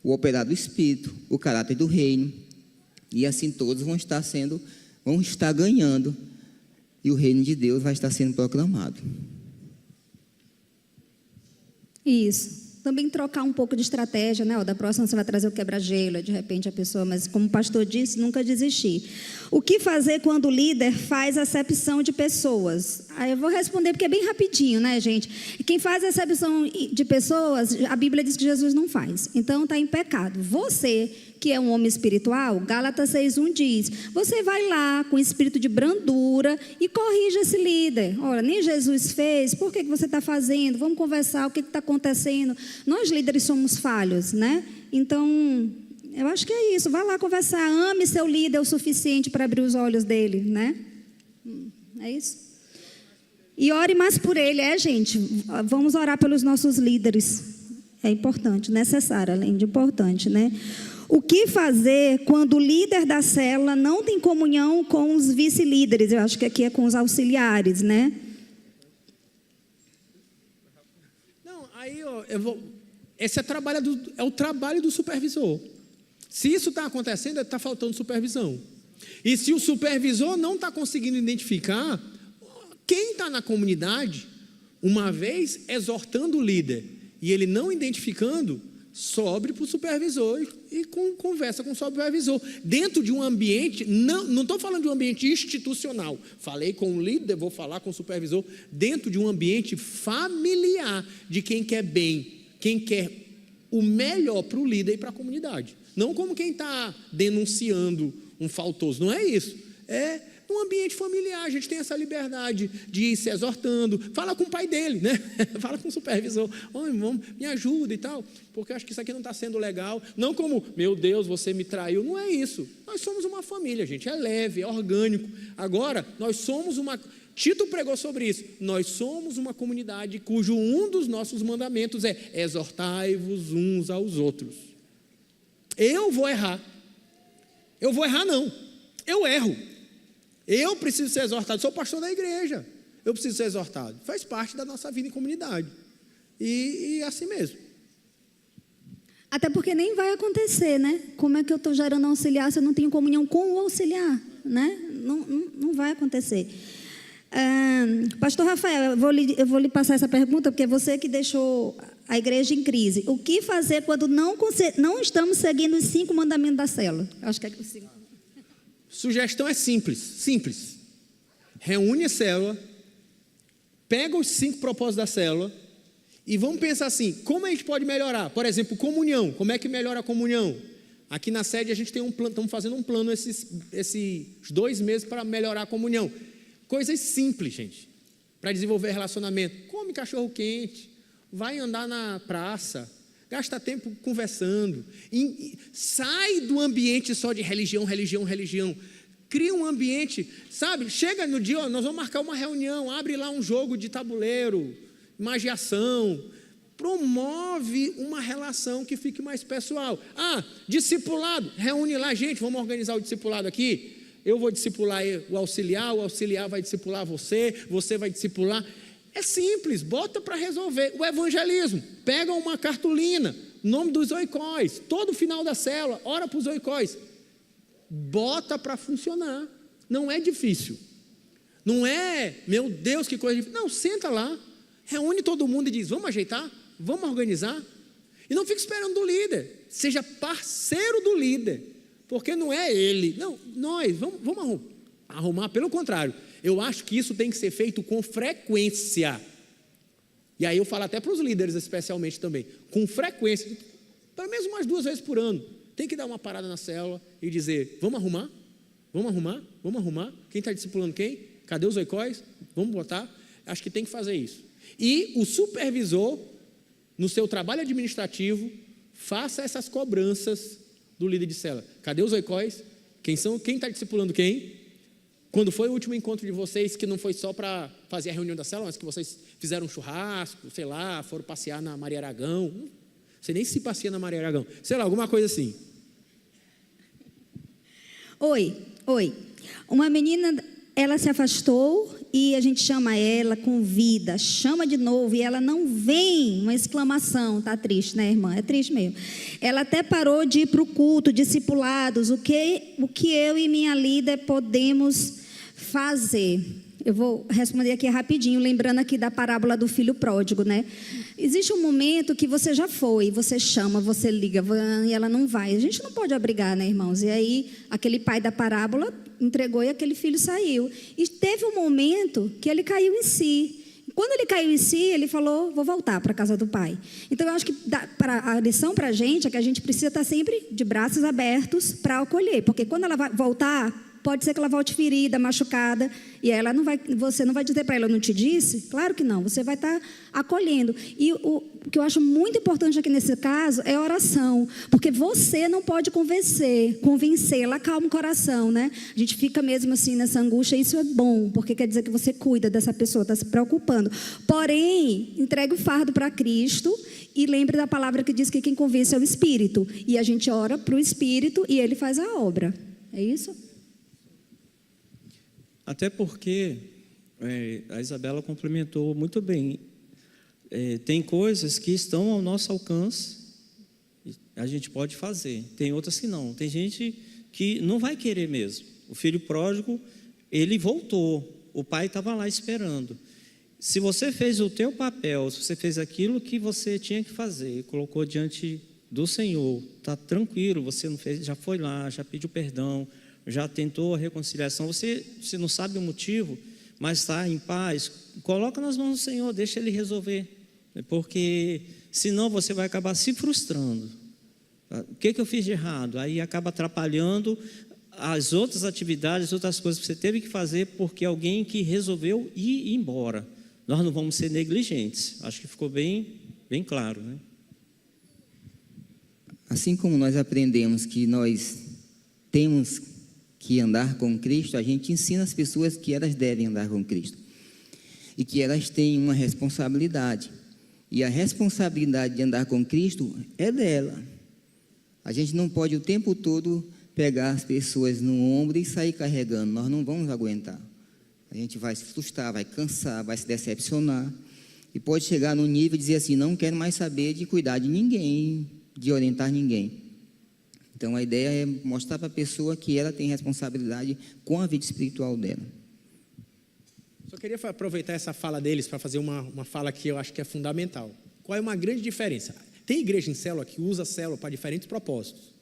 o operar do Espírito, o caráter do reino, e assim todos vão estar ganhando, e o reino de Deus vai estar sendo proclamado. Isso. Também trocar um pouco de estratégia, né? Da próxima você vai trazer o quebra-gelo, de repente a pessoa, mas como o pastor disse, nunca desistir. O que fazer quando o líder faz acepção de pessoas? Aí eu vou responder porque é bem rapidinho, né, gente? Quem faz acepção de pessoas, a Bíblia diz que Jesus não faz. Então está em pecado. Você, que é um homem espiritual, Gálatas 6:1 diz, você vai lá com espírito de brandura e corrige esse líder. Olha, nem Jesus fez, por que você está fazendo? Vamos conversar, o que está acontecendo? Nós líderes somos falhos, né? Então, eu acho que é isso, vai lá conversar, ame seu líder o suficiente para abrir os olhos dele, né? É isso? E ore mais por ele, gente? Vamos orar pelos nossos líderes. É importante, necessário, além de importante, né? O que fazer quando o líder da célula não tem comunhão com os vice-líderes? Eu acho que aqui é com os auxiliares, né? Não, aí esse é o trabalho do supervisor. Se isso está acontecendo, está faltando supervisão. E se o supervisor não está conseguindo identificar, quem está na comunidade, uma vez exortando o líder, e ele não identificando, sobre para o supervisor e conversa com o supervisor. Dentro de um ambiente, não estou falando de um ambiente institucional. Falei com o líder, vou falar com o supervisor. Dentro de um ambiente familiar, de quem quer bem, quem quer o melhor para o líder e para a comunidade. Não como quem está denunciando um faltoso. Não é isso. É um ambiente familiar, a gente tem essa liberdade de ir se exortando. Fala com o pai dele, né? Fala com o supervisor. Irmão, me ajuda e tal, porque eu acho que isso aqui não está sendo legal. Não como, meu Deus, você me traiu. Não é isso. Nós somos uma família, gente. É leve, é orgânico. Agora, nós somos uma... Tito pregou sobre isso. Nós somos uma comunidade cujo um dos nossos mandamentos é exortai-vos uns aos outros. Eu vou errar. Eu vou errar, não. Eu erro. Eu preciso ser exortado, sou pastor da igreja, eu preciso ser exortado, faz parte da nossa vida em comunidade, e assim mesmo. Até porque nem vai acontecer, né? Como é que eu estou gerando auxiliar se eu não tenho comunhão com o auxiliar, né? Não vai acontecer. Pastor Rafael, eu vou lhe passar essa pergunta, porque é você que deixou a igreja em crise. O que fazer quando não estamos seguindo os 5 mandamentos da célula? Acho que é assim. Sugestão é simples. Reúne a célula, pega os 5 propósitos da célula E vamos pensar assim, como a gente pode melhorar? Por exemplo, comunhão. Como é que melhora a comunhão? Aqui na sede a gente tem um plano, estamos fazendo um plano esses 2 meses para melhorar a comunhão. Coisas simples, gente, para desenvolver relacionamento. Come cachorro quente, vai andar na praça, gasta tempo conversando. Sai do ambiente só de religião. Cria um ambiente, sabe? Chega no dia, nós vamos marcar uma reunião, abre lá um jogo de tabuleiro, magiação, promove uma relação que fique mais pessoal. Discipulado, reúne lá, gente, vamos organizar o discipulado aqui. Eu vou discipular o auxiliar vai discipular você vai discipular. É simples, bota para resolver. O evangelismo, pega uma cartolina, nome dos oicóis, todo final da célula, ora para os oicóis. Bota para funcionar, não é difícil. Não é, meu Deus, que coisa difícil. Não, senta lá, reúne todo mundo e diz, vamos ajeitar? Vamos organizar? E não fique esperando do líder, seja parceiro do líder, porque não é ele, não, nós, vamos arrumar, pelo contrário, eu acho que isso tem que ser feito com frequência, e aí eu falo até para os líderes especialmente também, com frequência, pelo menos umas 2 vezes por ano, tem que dar uma parada na célula e dizer, vamos arrumar, quem está discipulando quem? Cadê os oicóis? Vamos botar, acho que tem que fazer isso. E o supervisor, no seu trabalho administrativo, faça essas cobranças do líder de célula. Cadê os oicóis? Quem está discipulando quem? Quando foi o último encontro de vocês, que não foi só para fazer a reunião da célula, mas que vocês fizeram um churrasco, sei lá, foram passear na Maria Aragão. Não sei nem se passeia na Maria Aragão. Sei lá, alguma coisa assim. Oi. Uma menina, ela se afastou e a gente chama ela, convida, chama de novo e ela não vem, uma exclamação, tá triste, né, irmã? É triste mesmo. Ela até parou de ir para o culto, discipulados, o que eu e minha líder podemos fazer? Eu vou responder aqui rapidinho, lembrando aqui da parábola do filho pródigo, né? Existe um momento que você já foi, você chama, você liga, e ela não vai. A gente não pode obrigar, né, irmãos? E aí, aquele pai da parábola entregou e aquele filho saiu. E teve um momento que ele caiu em si. Quando ele caiu em si, ele falou, vou voltar para a casa do pai. Então, eu acho que a lição para a gente é que a gente precisa estar sempre de braços abertos para acolher. Porque quando ela vai voltar, pode ser que ela volte ferida, machucada, e ela você não vai dizer para ela, eu não te disse? Claro que não, você vai estar acolhendo. E o que eu acho muito importante aqui nesse caso é a oração, porque você não pode convencer, ela acalma o coração, né? A gente fica mesmo assim nessa angústia, e isso é bom, porque quer dizer que você cuida dessa pessoa, está se preocupando. Porém, entregue o fardo para Cristo e lembre da palavra que diz que quem convence é o Espírito, e a gente ora para o Espírito e ele faz a obra. É isso? Até porque a Isabela complementou muito bem. Tem coisas que estão ao nosso alcance, a gente pode fazer. Tem outras que não. Tem gente que não vai querer mesmo. O filho pródigo, ele voltou. O pai estava lá esperando. Se você fez o teu papel, se você fez aquilo que você tinha que fazer, colocou diante do Senhor, está tranquilo, você não fez, já foi lá, já pediu perdão, já tentou a reconciliação, você não sabe o motivo, mas está em paz, coloca nas mãos do Senhor, deixa Ele resolver, porque senão você vai acabar se frustrando. O que eu fiz de errado? Aí acaba atrapalhando as outras atividades, outras coisas que você teve que fazer, porque alguém que resolveu ir embora. Nós não vamos ser negligentes, acho que ficou bem claro, né? Assim como nós aprendemos que nós temos que andar com Cristo, a gente ensina as pessoas que elas devem andar com Cristo e que elas têm uma responsabilidade, e a responsabilidade de andar com Cristo é dela. A gente não pode o tempo todo pegar as pessoas no ombro e sair carregando, nós não vamos aguentar. A gente vai se frustrar, vai cansar, vai se decepcionar e pode chegar num nível de dizer assim, não quero mais saber de cuidar de ninguém, de orientar ninguém. Então, a ideia é mostrar para a pessoa que ela tem responsabilidade com a vida espiritual dela. Só queria aproveitar essa fala deles para fazer uma fala que eu acho que é fundamental. Qual é uma grande diferença? Tem igreja em célula que usa célula para diferentes propósitos.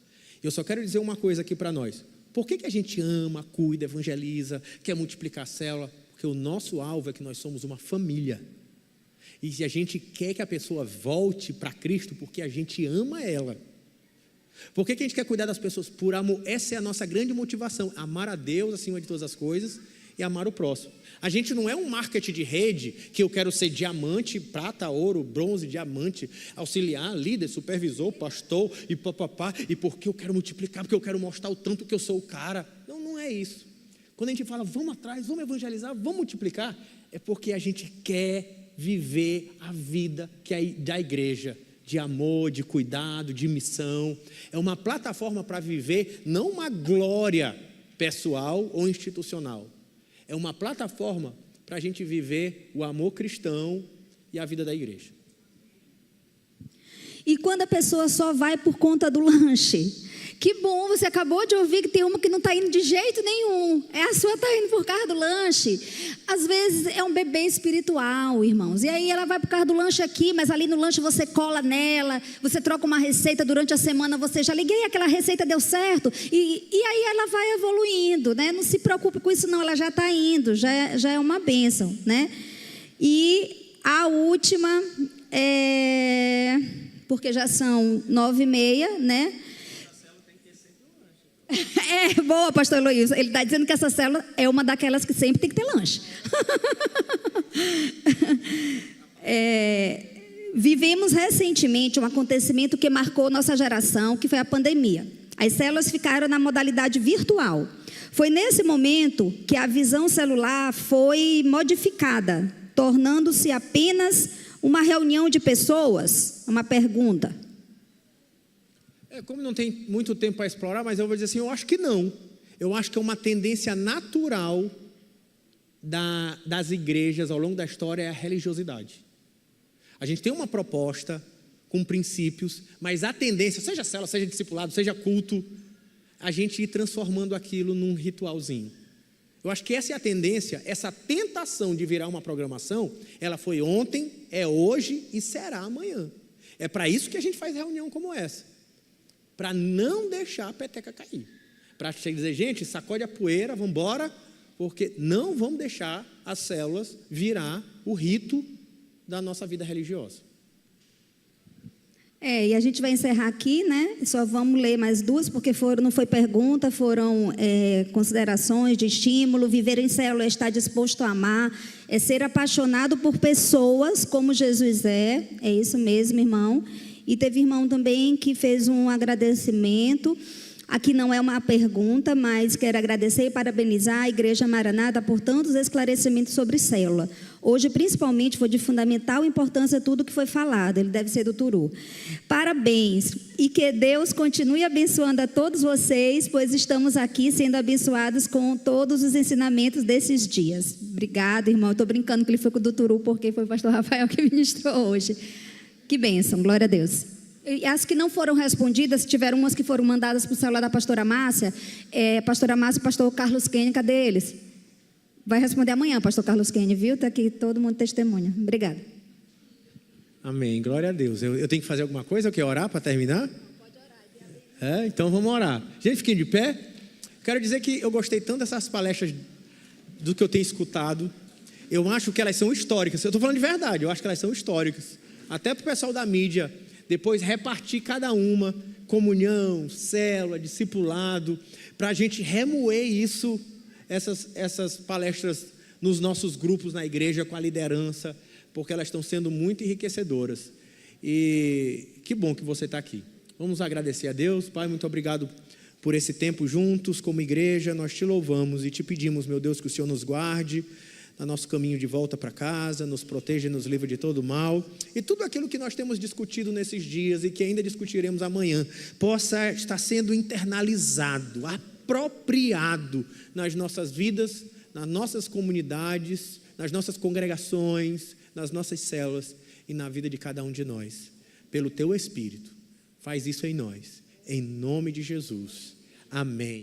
Eu só quero dizer uma coisa aqui para nós. Por que a gente ama, cuida, evangeliza, quer multiplicar a célula? Porque o nosso alvo é que nós somos uma família. E a gente quer que a pessoa volte para Cristo porque a gente ama ela. Por que a gente quer cuidar das pessoas? Por amor. Essa é a nossa grande motivação, amar a Deus acima de todas as coisas e amar o próximo. A gente não é um marketing de rede que eu quero ser diamante, prata, ouro, bronze, diamante, auxiliar, líder, supervisor, pastor e papapá, e porque eu quero multiplicar, porque eu quero mostrar o tanto que eu sou o cara. Não, não é isso. Quando a gente fala, vamos atrás, vamos evangelizar, vamos multiplicar, é porque a gente quer viver a vida que é da igreja, de amor, de cuidado, de missão. É uma plataforma para viver não uma glória pessoal ou institucional. É uma plataforma para a gente viver o amor cristão e a vida da igreja. E quando a pessoa só vai por conta do lanche? Que bom, você acabou de ouvir que tem uma que não está indo de jeito nenhum. A sua está indo por causa do lanche. Às vezes é um bebê espiritual, irmãos. E aí ela vai por causa do lanche aqui, mas ali no lanche você cola nela, você troca uma receita durante a semana, você já liguei, aquela receita deu certo. E aí ela vai evoluindo, né? Não se preocupe com isso não, ela já está indo, já é uma bênção, né? E a última, porque já são 9h30, né? Boa, pastor Luiz. Ele está dizendo que essa célula é uma daquelas que sempre tem que ter lanche. Vivemos recentemente um acontecimento que marcou nossa geração, que foi a pandemia. As células ficaram na modalidade virtual. Foi nesse momento que a visão celular foi modificada, tornando-se apenas uma reunião de pessoas. Uma pergunta. Como não tem muito tempo para explorar, mas eu vou dizer assim, eu acho que não. Eu acho que é uma tendência natural das igrejas ao longo da história é a religiosidade. A gente tem uma proposta com princípios, mas a tendência, seja célula, seja discipulado, seja culto, a gente ir transformando aquilo num ritualzinho. Eu acho que essa é a tendência, essa tentação de virar uma programação, ela foi ontem, é hoje e será amanhã. É para isso que a gente faz reunião como essa. Para não deixar a peteca cair. Para dizer, gente, sacode a poeira, vamos embora, porque não vamos deixar as células virar o rito da nossa vida religiosa. E a gente vai encerrar aqui, né? Só vamos ler mais duas, porque não foi pergunta, foram considerações de estímulo. Viver em célula é estar disposto a amar, é ser apaixonado por pessoas como Jesus é isso mesmo, irmão. E teve irmão também que fez um agradecimento. Aqui não é uma pergunta, mas quero agradecer e parabenizar a Igreja Maranata por tantos esclarecimentos sobre célula. Hoje, principalmente, foi de fundamental importância tudo que foi falado. Ele deve ser do Turu. Parabéns. E que Deus continue abençoando a todos vocês, pois estamos aqui sendo abençoados com todos os ensinamentos desses dias. Obrigada, irmão. Estou brincando que ele foi com o do Turu, porque foi o pastor Rafael que ministrou hoje. Que bênção, glória a Deus. E as que não foram respondidas, tiveram umas que foram mandadas para o celular da pastora Márcia. Pastora Márcia e pastor Carlos Kenny, cadê eles? Vai responder amanhã, pastor Carlos Kenny, viu? Está aqui todo mundo testemunha. Obrigada. Amém, glória a Deus. Eu tenho que fazer alguma coisa? Eu quero orar para terminar? Pode orar. Então vamos orar. Gente, fiquem de pé. Quero dizer que eu gostei tanto dessas palestras do que eu tenho escutado. Eu acho que elas são históricas. Eu estou falando de verdade, eu acho que elas são históricas. Até para o pessoal da mídia, depois repartir cada uma, comunhão, célula, discipulado, para a gente remoer isso, essas palestras nos nossos grupos na igreja com a liderança, porque elas estão sendo muito enriquecedoras. E que bom que você está aqui. Vamos agradecer a Deus. Pai, muito obrigado por esse tempo juntos como igreja. Nós te louvamos e te pedimos, meu Deus, que o Senhor nos guarde no nosso caminho de volta para casa, nos proteja e nos livre de todo mal, e tudo aquilo que nós temos discutido nesses dias e que ainda discutiremos amanhã, possa estar sendo internalizado, apropriado nas nossas vidas, nas nossas comunidades, nas nossas congregações, nas nossas células e na vida de cada um de nós, pelo teu Espírito. Faz isso em nós, em nome de Jesus. Amém.